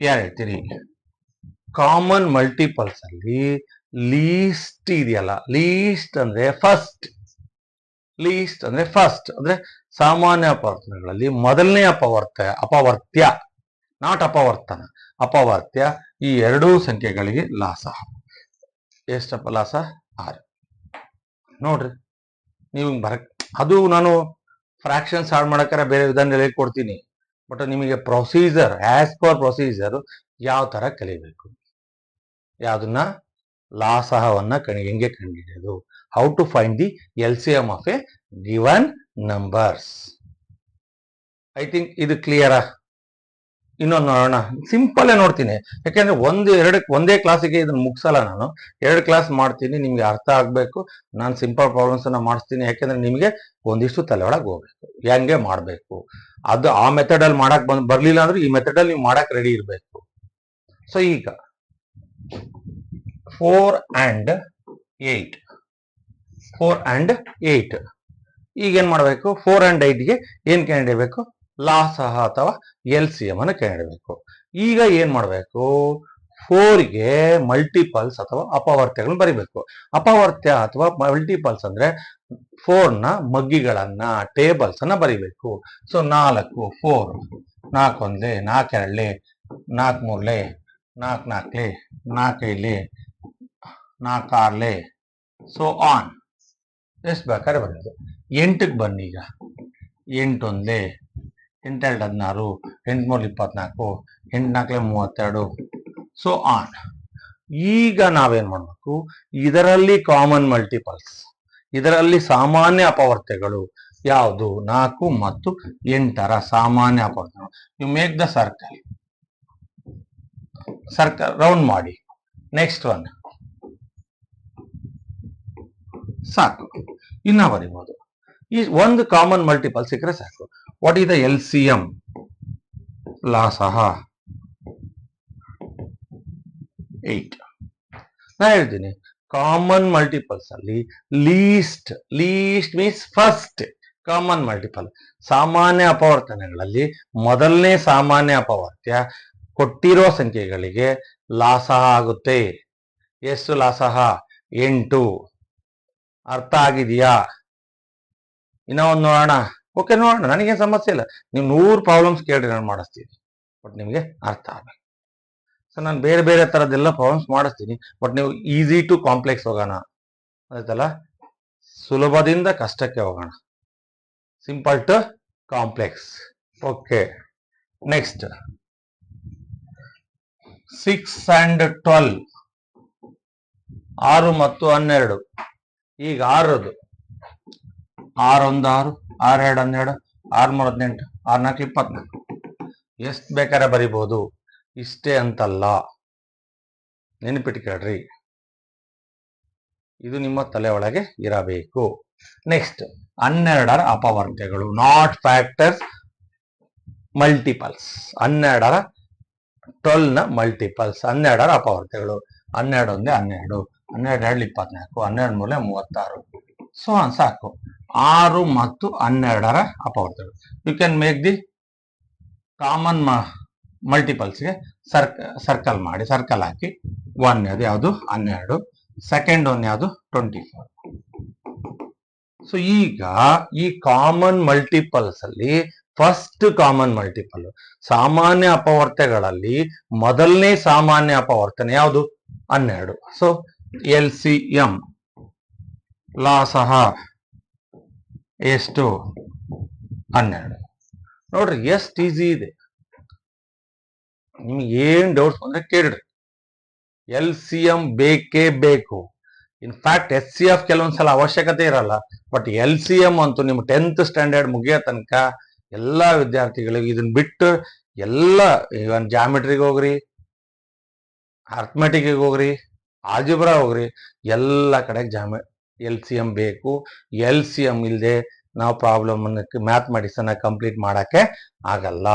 ಯಾರು ಹೇಳ್ತೀರಿ? ಕಾಮನ್ ಮಲ್ಟಿಪಲ್ಸ್ ಅಲ್ಲಿ ಲೀಸ್ಟ್ ಇದೆಯಲ್ಲ, ಲೀಸ್ಟ್ ಅಂದ್ರೆ ಫಸ್ಟ್. ಲೀಸ್ಟ್ ಅಂದ್ರೆ ಫಸ್ಟ್ ಅಂದ್ರೆ ಸಾಮಾನ್ಯ ಅಪವರ್ತನಗಳಲ್ಲಿ ಮೊದಲನೇ ಅಪವರ್ತ್ಯ, ನಾಟ್ ಅಪವರ್ತನ, ಅಪವರ್ತ್ಯ. ಈ ಎರಡೂ ಸಂಖ್ಯೆಗಳಿಗೆ ಲಾಸ. ಎಷ್ಟಪ್ಪ ಲಾಸ? 6. ನೋಡ್ರಿ, ನೀವು ಅದು ನಾನು ಫ್ರಾಕ್ಷನ್ಸ್ ಆಡ್ ಮಾಡಕ್ಕಾರ ಬೇರೆ ವಿಧಾನದಲ್ಲಿ ಹೇಳ್ಕೊಡ್ತೀನಿ. ಬಟ್ ನಿಮಗೆ ಪ್ರೊಸೀಜರ್, ಆಸ್ ಪರ್ ಪ್ರೊಸೀಜರ್ ಯಾವ ತರ ಕಲಿಬೇಕು, ಯಾವ್ದನ್ನ ಲಾಸಹವನ್ನ ಹೆಂಗೆ ಕಂಡುಹಿಡಿಯೋದು, how to find the LCM of a given numbers. I think ಇದು ಕ್ಲಿಯರಾ? ಇನ್ನೊಂದು ನೋಡೋಣ. ಸಿಂಪಲ್ ನೋಡ್ತೀನಿ, ಯಾಕೆಂದ್ರೆ ಒಂದೇ ಕ್ಲಾಸಿಗೆ ಇದನ್ನ ಮುಗಿಸಲ್ಲ ನಾನು. 2 ಕ್ಲಾಸ್ ಮಾಡ್ತೀನಿ, ನಿಮ್ಗೆ ಅರ್ಥ ಆಗ್ಬೇಕು. ನಾನು ಸಿಂಪಲ್ ಪ್ರಾಬ್ಲಮ್ಸ್ ಅನ್ನ ಮಾಡಿಸ್ತೀನಿ, ಯಾಕೆಂದ್ರೆ ನಿಮ್ಗೆ ಒಂದಿಷ್ಟು ತಲೆ ಒಳಗೆ ಹೋಗ್ಬೇಕು, ಹೆಂಗೆ ಮಾಡ್ಬೇಕು. ಅದು ಆ ಮೆಥಡ್ ಅಲ್ಲಿ ಮಾಡಕ್ ಬರ್ಲಿಲ್ಲ ಅಂದ್ರೆ ಈ ಮೆಥಡ್ ಅಲ್ಲಿ ನೀವು ಮಾಡಕ್ ರೆಡಿ ಇರ್ಬೇಕು. ಸೊ ಈಗ 4 and 8, 4 and 8. ಈಗ ಏನ್ ಮಾಡ್ಬೇಕು? 4 and 8ಗೆ ಏನ್ ಕಂಡುಹಿಡಿಯಬೇಕು? ಲಾಸಹ ಅಥವಾ LCM ಅನ್ನು ಕಂಡುಹಿಡಿಯಬೇಕು. ಈಗ ಏನ್ ಮಾಡ್ಬೇಕು? 4ಗೆ ಮಲ್ಟಿಪಲ್ಸ್ ಅಥವಾ ಅಪವರ್ತ್ಯಗಳನ್ನ ಬರಿಬೇಕು. ಅಪವರ್ತ್ಯ ಅಥವಾ ಮಲ್ಟಿಪಲ್ಸ್ ಅಂದ್ರೆ 4ನ ಮಗ್ಗಿಗಳನ್ನ ಟೇಬಲ್ಸ್ ಅನ್ನ ಬರಿಬೇಕು. ಸೊ 4 4 4 1 4 2 4 3 4 4 4 5 4 6 ಸೊ ಆನ್ ಎಷ್ಟು ಬೇಕಾದ್ರೆ ಬರೋದು. 8ಗೆ ಬನ್ನಿ. ಈಗ 8 1 8 2 16 8 3 24 8 4 32 ಸೊ ಆನ್. ಈಗ ನಾವೇನ್ ಮಾಡ್ಬೇಕು, ಇದರಲ್ಲಿ ಕಾಮನ್ ಮಲ್ಟಿಪಲ್ಸ್, ಇದರಲ್ಲಿ ಸಾಮಾನ್ಯ ಅಪವರ್ತ್ಯಗಳು ಯಾವುದು 4 ಮತ್ತು 8ರ ಸಾಮಾನ್ಯ ಅಪವರ್ತ್ಯಗಳು. You make the circle round ಮಾಡಿ. ನೆಕ್ಸ್ಟ್ ಒನ್ ಸಾಕು, ಇನ್ನ ಬರೀಬಹುದು. ಈ ಒಂದು ಕಾಮನ್ ಮಲ್ಟಿಪಲ್ ಸಿಕ್ಕರೆ ಸಾಕು. What is the LCM? ಲಾಸಹ 8. ನಾ ಹೇಳ್ತೀನಿ, ಕಾಮನ್ ಮಲ್ಟಿಪಲ್ಸ್ ಅಲ್ಲಿ least means first common multiple, ಸಾಮಾನ್ಯ ಅಪವರ್ತನಗಳಲ್ಲಿ ಮೊದಲನೇ ಸಾಮಾನ್ಯ ಅಪವರ್ತ್ಯ ಕೊಟ್ಟಿರೋ ಸಂಖ್ಯೆಗಳಿಗೆ ಲಾಸಹ ಆಗುತ್ತೆ. ಎಷ್ಟು ಲಾಸಹ? 8. ಅರ್ಥ ಆಗಿದೆಯಾ? ಇನ್ನ ಒಂದು ನೋಡೋಣ. ಓಕೆ, ನೋಡೋಣ, ನನಗೇನು ಸಮಸ್ಯೆ ಇಲ್ಲ. ನೀವು 100 ಪ್ರಾಬ್ಲಮ್ಸ್ ಕೇಳ್ರಿ, ನಾನು ಮಾಡಿಸ್ತೀನಿ. ಬಟ್ ನಿಮಗೆ ಅರ್ಥ ಆಗಬೇಕು. ಸೊ ನಾನು ಬೇರೆ ಬೇರೆ ಥರದ್ದೆಲ್ಲ ಪ್ರಾಬ್ಲಮ್ಸ್ ಮಾಡಿಸ್ತೀನಿ. ಬಟ್ ನೀವು ಈಸಿ ಟು ಕಾಂಪ್ಲೆಕ್ಸ್ ಹೋಗೋಣ, ಆಯ್ತಲ್ಲ? ಸುಲಭದಿಂದ ಕಷ್ಟಕ್ಕೆ ಹೋಗೋಣ, simple to complex. Okay, next 6 and 12, 6 ಮತ್ತು 12. ಈಗ 6 6 1 6 6 2 12 6 3 18 6 4 24 ಎಷ್ಟು ಬೇಕಾದ್ರೆ ಬರಿಬಹುದು. ಇಷ್ಟೇ ಅಂತಲ್ಲ, ನೆನಪಿಟ್ಕೊಳ್ರಿ, ಇದು ನಿಮ್ಮ ತಲೆ ಒಳಗೆ ಇರಬೇಕು. ನೆಕ್ಸ್ಟ್ 12ರ ಅಪವರ್ತ್ಯಗಳು, ನಾಟ್ ಫ್ಯಾಕ್ಟರ್ಸ್, ಮಲ್ಟಿಪಲ್ಸ್. 12ರ 12ನ ಮಲ್ಟಿಪಲ್ಸ್, 12ರ ಅಪವರ್ತ್ಯಗಳು. 12 1 12 12 2 24 12 3 36 ಸೊ ಸಾಕು. 6 ಮತ್ತು 12ರ ಅಪವರ್ತ್ಯಗಳು. You can make the common ಮಲ್ಟಿಪಲ್ಸ್ಗೆ ಸರ್ಕಲ್ ಮಾಡಿ, ಸರ್ಕಲ್ ಹಾಕಿ. 1 ಅದು ಯಾವುದು? 12. ಸೆಕೆಂಡ್ ಒನ್ ಯಾವುದು? 24. ಸೊ ಈಗ ಈ ಕಾಮನ್ ಮಲ್ಟಿಪಲ್ಸ್ ಅಲ್ಲಿ ಫಸ್ಟ್ ಕಾಮನ್ ಮಲ್ಟಿಪಲ್, ಸಾಮಾನ್ಯ ಅಪವರ್ತ್ಯಗಳಲ್ಲಿ ಮೊದಲನೇ ಸಾಮಾನ್ಯ ಅಪವರ್ತನೆ ಯಾವುದು? 12. ಸೊ LCM ಲಾಸಹ ಎಷ್ಟು? 12. ನೋಡ್ರಿ ಎಷ್ಟು ಈಸಿ ಇದೆ. ನಿಮ್ಗೆ ಏನ್ ಡೌಟ್ಸ್ ಬಂದ್ರೆ ಕೇಳ್ರಿ. LCM ಬೇಕೇ ಬೇಕು. ಇನ್ಫ್ಯಾಕ್ಟ್ HCF ಕೆಲವೊಂದ್ಸಲ ಅವಶ್ಯಕತೆ ಇರಲ್ಲ. ಬಟ್ LCM ಅಂತೂ ನಿಮ್ಮ 10th ಸ್ಟ್ಯಾಂಡರ್ಡ್ ಮುಗಿಯೋ ತನಕ ಎಲ್ಲ ವಿದ್ಯಾರ್ಥಿಗಳಿಗೆ ಇದನ್ನ ಬಿಟ್ಟು ಎಲ್ಲ, ಇವನ್ ಜಾಮೆಟ್ರಿಗೆ ಹೋಗ್ರಿ, ಅರ್ಥಮೆಟಿಕ್ಗೆ ಹೋಗ್ರಿ, ಆಲ್ಜಿಬ್ರಾ ಹೋಗ್ರಿ, ಎಲ್ಲ ಕಡೆಗೆ LCM ಬೇಕು. LCM ಇಲ್ಲದೆ ನಾವು ಪ್ರಾಬ್ಲಮ್ ಮ್ಯಾಥಮೆಟಿಕ್ಸ್ ಅನ್ನ ಕಂಪ್ಲೀಟ್ ಮಾಡಕ್ಕೆ ಆಗಲ್ಲ.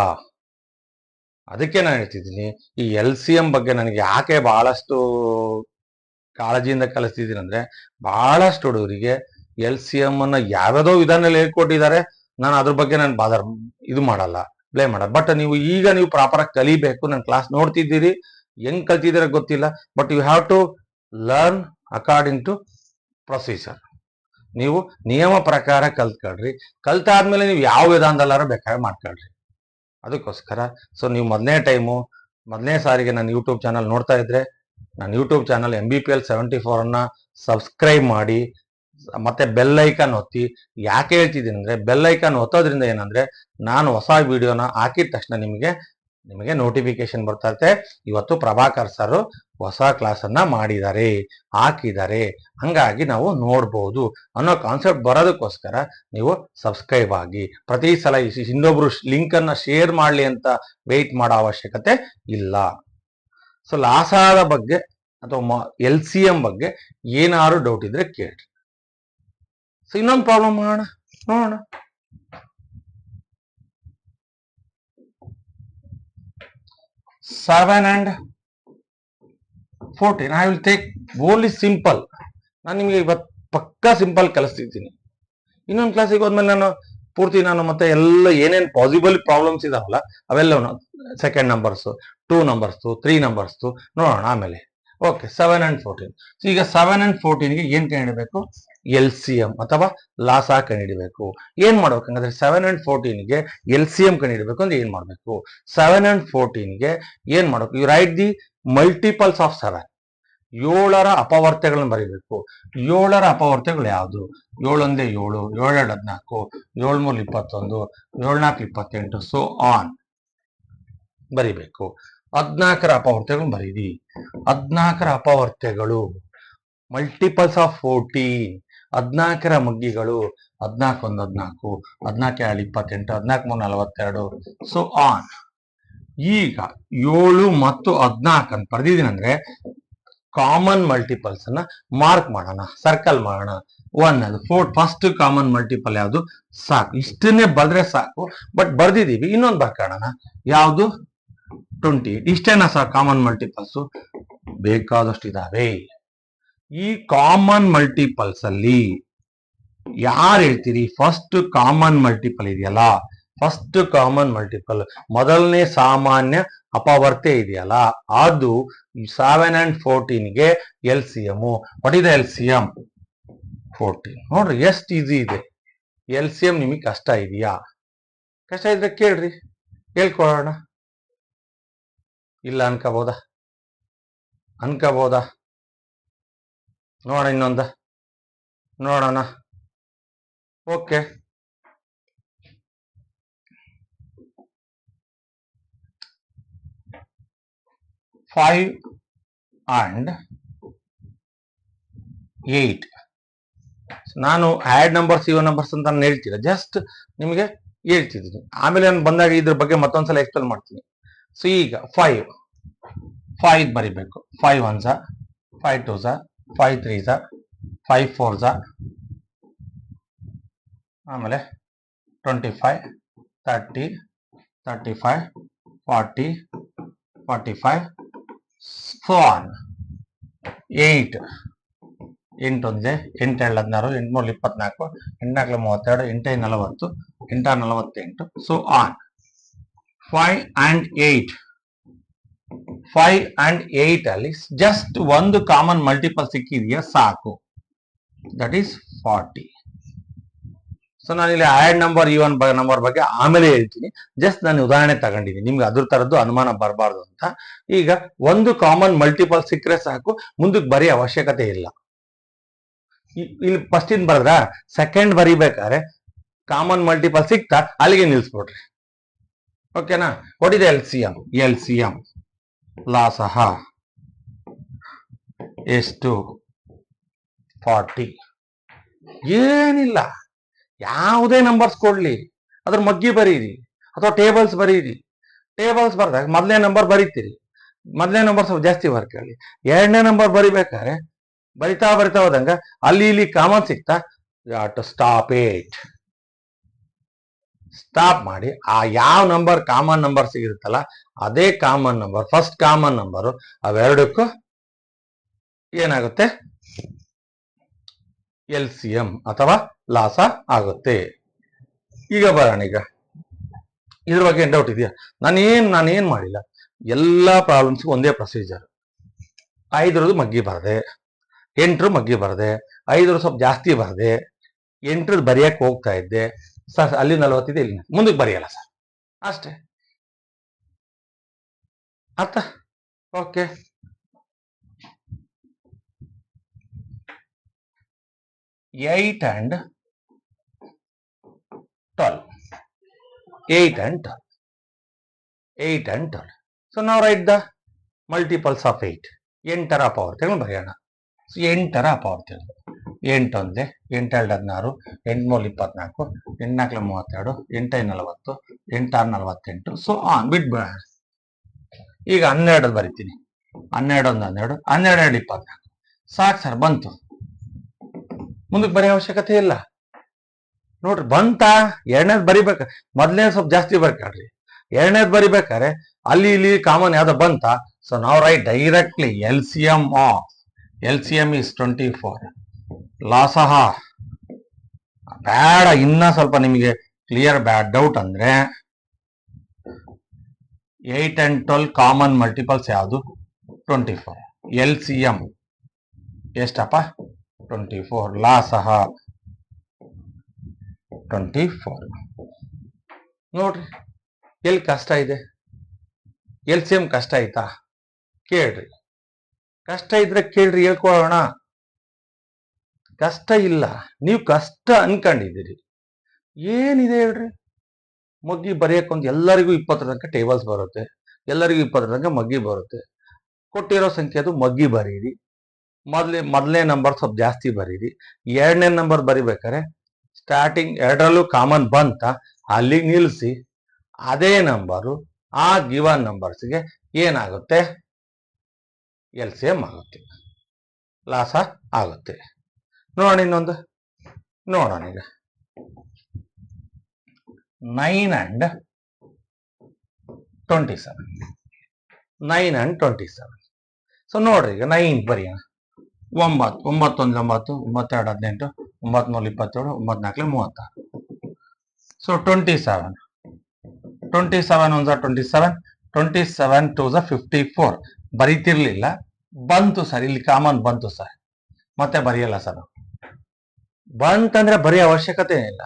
ಅದಕ್ಕೆ ನಾನು ಹೇಳ್ತಿದ್ದೀನಿ, ಈ LCM ಬಗ್ಗೆ ನನಗೆ ಯಾಕೆ ಬಹಳಷ್ಟು ಕಾಳಜಿಯಿಂದ ಕಲಿಸ್ತಿದ್ದೀನಿ ಅಂದ್ರೆ, ಬಹಳಷ್ಟು ಹುಡುಗರಿಗೆ LCM ಅನ್ನ ಯಾವ್ಯಾವುದೋ ವಿಧಾನದಲ್ಲಿ ಹೇಳ್ಕೊಟ್ಟಿದ್ದಾರೆ. ನಾನು ಅದ್ರ ಬಗ್ಗೆ ನಾನು ಇದು ಮಾಡಲ್ಲ, ಬ್ಲೇಮ್ ಮಾಡಲ್ಲ. ಬಟ್ ನೀವು ಪ್ರಾಪರ್ ಆಗಿ ಕಲಿಬೇಕು. ನನ್ನ ಕ್ಲಾಸ್ ನೋಡ್ತಿದ್ದೀರಿ, ಹೆಂಗ್ ಕಲ್ತಿದ್ದೀರ ಗೊತ್ತಿಲ್ಲ. But you have to learn according to procedure. ನೀವು ನಿಯಮ ಪ್ರಕಾರ ಕಲ್ತ್ಕೊಳ್ರಿ. ಕಲ್ತಾದ್ಮೇಲೆ ನೀವು ಯಾವ ವಿಧಾನದಲ್ಲಾರ ಬೇಕಾದ್ರೆ ಮಾಡ್ಕೊಳ್ರಿ. ಅದಕ್ಕೋಸ್ಕರ ಸೊ ನೀವು ಮೊದಲನೇ ಸಾರಿಗೆ ನನ್ನ ಯೂಟ್ಯೂಬ್ ಚಾನಲ್ ನೋಡ್ತಾ ಇದ್ರೆ, ನನ್ನ ಯೂಟ್ಯೂಬ್ ಚಾನಲ್ MBPL 74 ಅನ್ನ ಸಬ್ಸ್ಕ್ರೈಬ್ ಮಾಡಿ, ಮತ್ತೆ ಬೆಲ್ ಐಕಾನ್ ಒತ್ತಿ. ಯಾಕೆ ಹೇಳ್ತಿದ್ದೀನಿ ಅಂದ್ರೆ, ಬೆಲ್ ಐಕಾನ್ ಒತ್ತೋದ್ರಿಂದ ಏನಂದ್ರೆ, ನಾನು ಹೊಸ ವಿಡಿಯೋನ ಹಾಕಿದ ತಕ್ಷಣ ನಿಮಗೆ ನೋಟಿಫಿಕೇಶನ್ ಬರ್ತಾ ಇರುತ್ತೆ. ಇವತ್ತು ಪ್ರಭಾಕರ್ ಸರ್ ಹೊಸ ಕ್ಲಾಸ್ ಅನ್ನ ಹಾಕಿದ್ದಾರೆ, ಹಂಗಾಗಿ ನಾವು ನೋಡ್ಬೋದು ಅನ್ನೋ ಕಾನ್ಸೆಪ್ಟ್ ಬರೋದಕ್ಕೋಸ್ಕರ ನೀವು ಸಬ್ಸ್ಕ್ರೈಬ್ ಆಗಿ. ಪ್ರತಿ ಸಲ ಇನ್ನೊಬ್ರು ಲಿಂಕ್ ಅನ್ನ ಶೇರ್ ಮಾಡ್ಲಿ ಅಂತ ವೆಯ್ಟ್ ಮಾಡೋ ಅವಶ್ಯಕತೆ ಇಲ್ಲ. ಸೊ ಲಾಸಾದ ಬಗ್ಗೆ ಅಥವಾ LCM ಬಗ್ಗೆ ಏನಾದ್ರು ಡೌಟ್ ಇದ್ರೆ ಕೇಳ್ರಿ. ಸೊ ಇನ್ನೊಂದು ಪ್ರಾಬ್ಲಮ್ ನೋಡೋಣ. Seven and 14. I will take only simple. ನಾನು ನಿಮಗೆ ಇವತ್ತು ಪಕ್ಕಾ ಸಿಂಪಲ್ ಕಲಿಸ್ತಿದ್ದೀನಿ. ಇನ್ನೊಂದು ಕ್ಲಾಸಿಗೆ ಹೋದ್ಮೇಲೆ ನಾನು ಪೂರ್ತಿ ಮತ್ತೆ ಎಲ್ಲ ಏನೇನು ಪಾಸಿಬಲ್ ಪ್ರಾಬ್ಲಮ್ಸ್ ಇದಾವಲ್ಲ ಅವೆಲ್ಲವನ್ನು ಸೆಕೆಂಡ್ ನಂಬರ್ಸು, 2 ನಂಬರ್ಸು, 3 ನಂಬರ್ಸು ನೋಡೋಣ ಆಮೇಲೆ. Okay, 7 and 14. ಸೊ ಈಗ 7 and 14ಗೆ ಏನ್ ಕಂಡುಹಿಡಬೇಕು? LCM ಅಥವಾ ಲಾಸಾ ಕಂಡುಹಿಡಬೇಕು. ಏನ್ ಮಾಡ್ಬೇಕು ಹಂಗಂದ್ರೆ 7 and 14ಗೆ LCM ಕಂಡುಹಿಡಬೇಕು ಅಂದ್ರೆ ಏನ್ ಮಾಡ್ಬೇಕು? 7 and 14ಗೆ ಏನ್ ಮಾಡ್ಬೇಕು? You write the multiples of 7. 7ರ ಅಪವರ್ತ್ಯಗಳನ್ನು ಬರೀಬೇಕು. 7ರ ಅಪವರ್ತ್ಯಗಳು ಯಾವುದು? 7 ಒಂದೇ 7, 7 2 14, 7 3 21, 7 4 28, ಸೊ ಆನ್ ಬರಿಬೇಕು. 14ರ ಅಪವರ್ತ್ಯಗಳನ್ನು ಬರೀರಿ. 14ರ ಅಪವರ್ತ್ಯಗಳು ಮಲ್ಟಿಪಲ್ಸ್ ಆಫ್ 14. 14ರ ಮಗ್ಗಿಗಳು 14 1 14, 14 2 28, 14 3 42, so on. ಈಗ 7 ಮತ್ತು 14 ಅಂತ ಬರ್ದಿದ್ದೀನಿ ಅಂದ್ರೆ ಕಾಮನ್ ಮಲ್ಟಿಪಲ್ಸ್ ಅನ್ನ ಮಾರ್ಕ್ ಮಾಡೋಣ, ಸರ್ಕಲ್ ಮಾಡೋಣ. 1 ಅದು ಫಸ್ಟ್ ಕಾಮನ್ ಮಲ್ಟಿಪಲ್ ಯಾವುದು? ಸಾಕು, ಇಷ್ಟನ್ನೇ ಬರೆದ್ರೆ ಸಾಕು. ಬಟ್ ಬರ್ದಿದೀವಿ, ಇನ್ನೊಂದು ಬರ್ಕೋಣ. ಯಾವುದು? 28. ಇಷ್ಟೇನಾ ಸರ್ ಕಾಮನ್ ಮಲ್ಟಿಪಲ್ಸ್? ಬೇಕಾದಷ್ಟು ಇದಾವೆ. ಈ ಕಾಮನ್ ಮಲ್ಟಿಪಲ್ಸ್ ಅಲ್ಲಿ ಯಾರು ಹೇಳ್ತೀರಿ? ಫಸ್ಟ್ ಕಾಮನ್ ಮಲ್ಟಿಪಲ್ ಇದೆಯಲ್ಲ, ಫಸ್ಟ್ ಕಾಮನ್ ಮಲ್ಟಿಪಲ್, ಮೊದಲನೇ ಸಾಮಾನ್ಯ ಅಪವರ್ತ್ಯ ಇದೆಯಲ್ಲ, ಅದು 7 and 14ಗೆ LCM. What is the LCM? 14. ನೋಡ್ರಿ ಎಷ್ಟು ಈಸಿ ಇದೆ. LCM ನಿಮಗೆ ಕಷ್ಟ ಇದೆಯಾ? ಕಷ್ಟ ಇದ್ರೆ ಕೇಳ್ರಿ, ಹೇಳ್ಕೊಡೋಣ. ಇಲ್ಲ ಅನ್ಕೋಬೋದಾ? ನೋಡೋಣ, ಇನ್ನೊಂದ ನೋಡೋಣ. Okay, five and 8. ನಾನು ಆಡ್ ನಂಬರ್ಸ್ ಇವನ್ ನಂಬರ್ಸ್ ಅಂತ ನಾನು ಹೇಳ್ತೀರಾ, ಜಸ್ಟ್ ನಿಮಗೆ ಹೇಳ್ತಿದ್ದೀನಿ. ಆಮೇಲೆ ನಾನು ಬಂದಾಗ ಇದ್ರ ಬಗ್ಗೆ ಮತ್ತೊಂದ್ಸಲ ಎಕ್ಸ್ಪ್ಲೇನ್ ಮಾಡ್ತೀನಿ. ಸೊ ಈಗ 5 ಬರಿಬೇಕು. 5 1s, 5 2s, 5 3s, 5 4s, ಆಮೇಲೆ 25, 30, 35, 40, 45, so on. 8 ಒಂದೇ 8 2 16, 8 3 24, 8 4 32, 8 5 40, 8 6 48, so on. 5 and 8 ಅಲ್ಲಿ ಜಸ್ಟ್ ಒಂದು ಕಾಮನ್ ಮಲ್ಟಿಪಲ್ ಸಿಕ್ಕಿದೆಯಾ ಸಾಕು, ದಟ್ ಈಸ್ 40. ಸೊ ನಾನು ಇಲ್ಲಿ ಆಡ್ ನಂಬರ್ ಈವನ್ ನಂಬರ್ ಬಗ್ಗೆ ಆಮೇಲೆ ಹೇಳ್ತೀನಿ. ಜಸ್ಟ್ ನಾನು ಉದಾಹರಣೆ ತಗೊಂಡಿದ್ದೀನಿ, ನಿಮ್ಗೆ ಅದ್ರ ತರದ್ದು ಅನುಮಾನ ಬರಬಾರ್ದು ಅಂತ. ಈಗ ಒಂದು ಕಾಮನ್ ಮಲ್ಟಿಪಲ್ ಸಿಕ್ಕರೆ ಸಾಕು, ಮುಂದಕ್ಕೆ ಬರೀ ಅವಶ್ಯಕತೆ ಇಲ್ಲ. ಇಲ್ಲಿ ಫಸ್ಟ್ ಇನ್ ಬರದ್ರ, ಸೆಕೆಂಡ್ ಬರಿಬೇಕಾದ್ರೆ ಕಾಮನ್ ಮಲ್ಟಿಪಲ್ ಸಿಕ್ತಾ ಅಲ್ಲಿಗೆ ನಿಲ್ಸ್ಬಿಡ್ರಿ. ಓಕೆನಾ? ವಾಟ್ ಇಸ್ LCM ಲಾಸಹ ಎಷ್ಟು? 40. ಏನಿಲ್ಲ, ಯಾವುದೇ ನಂಬರ್ಸ್ ಕೊಡ್ಲಿ ಅದ್ರ ಮಗ್ಗಿ ಬರೀರಿ ಅಥವಾ ಟೇಬಲ್ಸ್ ಬರೀರಿ. ಟೇಬಲ್ಸ್ ಬರ್ದಾಗ ಮೊದಲನೇ ನಂಬರ್ ಬರೀತೀರಿ, ಮೊದಲನೇ ನಂಬರ್ ಸ್ವಲ್ಪ ಜಾಸ್ತಿ ಬರ್ಕೊಳ್ಳಿ. ಎರಡನೇ ನಂಬರ್ ಬರಿಬೇಕಾದ್ರೆ ಬರಿತಾ ಹೋದಂಗ ಅಲ್ಲಿ ಇಲ್ಲಿ ಕಾಮನ್ ಸಿಕ್ತಾ, ಸ್ಟಾಪ್ ಮಾಡಿ. ಆ ಯಾವ ನಂಬರ್ ಕಾಮನ್ ನಂಬರ್ ಸಿಗಿರುತ್ತಲ್ಲ ಅದೇ common number, first common number, ಅವೆರಡಕ್ಕೂ ಏನಾಗುತ್ತೆ? LCM ಅಥವಾ ಲಾಸ ಆಗುತ್ತೆ. ಈಗ ಬರೋಣ, ಈಗ ಇದ್ರ ಬಗ್ಗೆ ಏನ್ ಡೌಟ್ ಇದೆಯಾ? ನಾನೇನ್ ಮಾಡಿಲ್ಲ, ಎಲ್ಲಾ ಪ್ರಾಬ್ಲಮ್ಸ್ಗೂ ಒಂದೇ ಪ್ರೊಸೀಜರ್. 5ರದ್ದು ಮಗ್ಗಿ ಬರದೆ, 8ರ ಮಗ್ಗಿ ಬರದೆ, 5ರ ಸ್ವಲ್ಪ ಜಾಸ್ತಿ ಬರದೆ, 8ರ ಬರೆಯಕ್ಕೆ ಹೋಗ್ತಾ ಇದ್ದೆ ಸರ್, ಅಲ್ಲಿ 40 ಇದೆ, ಇಲ್ಲಿ ಮುಂದಕ್ಕೆ ಬರೆಯಲ್ಲ ಸರ್, ಅಷ್ಟೇ. ಅರ್ಥ? Okay. Eight and 12. So now write the multiples of 8. 8ರ ಅಪವರ್ತ್ಯಗಳನ್ನು ಬರೆಯೋಣ. ಸೊ 8ರ ಅಪವರ್ತ್ಯಗಳು: 8 ಒಂದೇ, 8 2 16, 8 3 24, 8 4 32, 8 5 40, 8 6 48, ಸೊ ಆನ್ ಬಿಟ್ಬಿಡೋಣ. ಈಗ 12 ಬರಿತೀನಿ. 12 1 12, 12 2 24. ಸಾಕು ಸರ್, ಬಂತು. ಮುಂದಕ್ಕೆ ಬರೆಯೋ ಅವಶ್ಯಕತೆ ಇಲ್ಲ. ನೋಡ್ರಿ ಬಂತಾ? ಎರಡನೇದು ಬರಿಬೇಕ, ಮೊದಲನೇ ಸ್ವಲ್ಪ ಜಾಸ್ತಿ ಬರ್ಕೊಳ್ರಿ. ಎರಡನೇದು ಬರಿಬೇಕಾದ್ರೆ ಅಲ್ಲಿ ಇಲ್ಲಿ ಕಾಮನ್ ಯಾವ್ದೋ ಬಂತ. ಸೊ ನಾವು ರೈಟ್ ಡೈರೆಕ್ಟ್ಲಿ LCM is 24. ಲಾಸಹ ಬೇಡ, ಇನ್ನ ಸ್ವಲ್ಪ ನಿಮಗೆ ಕ್ಲಿಯರ್ ಡೌಟ್ ಅಂದ್ರೆ 8 and 12 ಕಾಮನ್ ಮಲ್ಟಿಪಲ್ಸ್ ಯಾವುದು? 24. LCM ಎಷ್ಟಪ್ಪ? 24. ಲಾ ಸಹ 24. ನೋಡ್ರಿ ಎಲ್ಲಿ ಕಷ್ಟ ಇದೆ? LCM ಕಷ್ಟ ಆಯ್ತಾ? ಕೇಳ್ರಿ. ಕಷ್ಟ ಇದ್ರೆ ಕೇಳ್ರಿ, ಹೇಳ್ಕೊಳ್ಳೋಣ. ಕಷ್ಟ ಇಲ್ಲ, ನೀವು ಕಷ್ಟ ಅನ್ಕೊಂಡಿದ್ದೀರಿ. ಏನಿದೆ ಹೇಳ್ರಿ? ಮಗ್ಗಿ ಬರೆಯಕ್ಕೊಂದು ಎಲ್ಲರಿಗೂ 20 ತನಕ ಟೇಬಲ್ಸ್ ಬರುತ್ತೆ, ಎಲ್ಲರಿಗೂ 20 ತನಕ ಮಗ್ಗಿ ಬರುತ್ತೆ. ಕೊಟ್ಟಿರೋ ಸಂಖ್ಯೆ ಅದು ಮಗ್ಗಿ ಬರೀರಿ. ಮೊದಲನೇ ನಂಬರ್ ಸ್ವಲ್ಪ ಜಾಸ್ತಿ ಬರೀರಿ. ಎರಡನೇ ನಂಬರ್ ಬರಿಬೇಕಾರೆ ಸ್ಟಾರ್ಟಿಂಗ್ ಎರಡರಲ್ಲೂ ಕಾಮನ್ ಬಂತ, ಅಲ್ಲಿಗೆ ನಿಲ್ಲಿಸಿ ಅದೇ ನಂಬರು ಆ ಗಿವನ್ ನಂಬರ್ಸ್ಗೆ ಏನಾಗುತ್ತೆ? LCM ಆಗುತ್ತೆ, ಲಾಸ ಆಗುತ್ತೆ. ನೋಡೋಣ ಇನ್ನೊಂದು, ನೋಡೋಣ ಈಗ 9 and 27. 9 and 27. ಸೊ ನೋಡ್ರಿ, ಈಗ 9 ಬರೆಯೋಣ. 9, 9 1 9, 9 2 18, 9 3 27, 9 4 36. ಸೊ 27. 27 1 27, 27 2 54. ಬರೀತಿರ್ಲಿಲ್ಲ, ಬಂತು ಸರ್, ಇಲ್ಲಿ ಕಾಮನ್ ಬಂತು ಸರ್, ಮತ್ತೆ ಬರೆಯಲ್ಲ ಸರ್. ಬಂತಂದ್ರೆ ಬರೆಯೋ ಅವಶ್ಯಕತೆ ಇಲ್ಲ.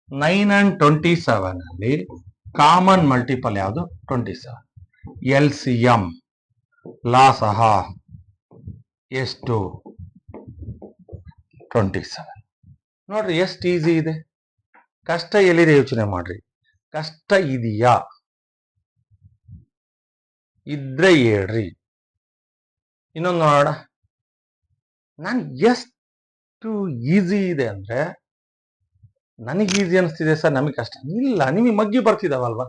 9 and 27 ಅಲ್ಲಿ ಕಾಮನ್ ಮಲ್ಟಿಪಲ್ ಯಾವುದು? 27. LCM ಲಾ ಸಹ ಎಷ್ಟು? 27. ನೋಡ್ರಿ ಎಷ್ಟು ಈಸಿ ಇದೆ. ಕಷ್ಟ ಎಲ್ಲಿದೆ ಯೋಚನೆ ಮಾಡ್ರಿ. ಕಷ್ಟ ಇದೆಯಾ? ಇದ್ರೆ ಹೇಳ್ರಿ. ಇನ್ನೊಂದು ನೋಡೋಣ. ನಾನು ಎಷ್ಟು ಈಸಿ ಇದೆ ಅಂದ್ರೆ, ನನಗೆ ಈಸಿ ಅನಿಸ್ತಿದೆ ಸರ್, ನಮಗೆ ಕಷ್ಟ ಇಲ್ಲ. ನಿಮಗೆ ಮಗ್ಗಿ ಬರ್ತಿದಾವಲ್ವಾ?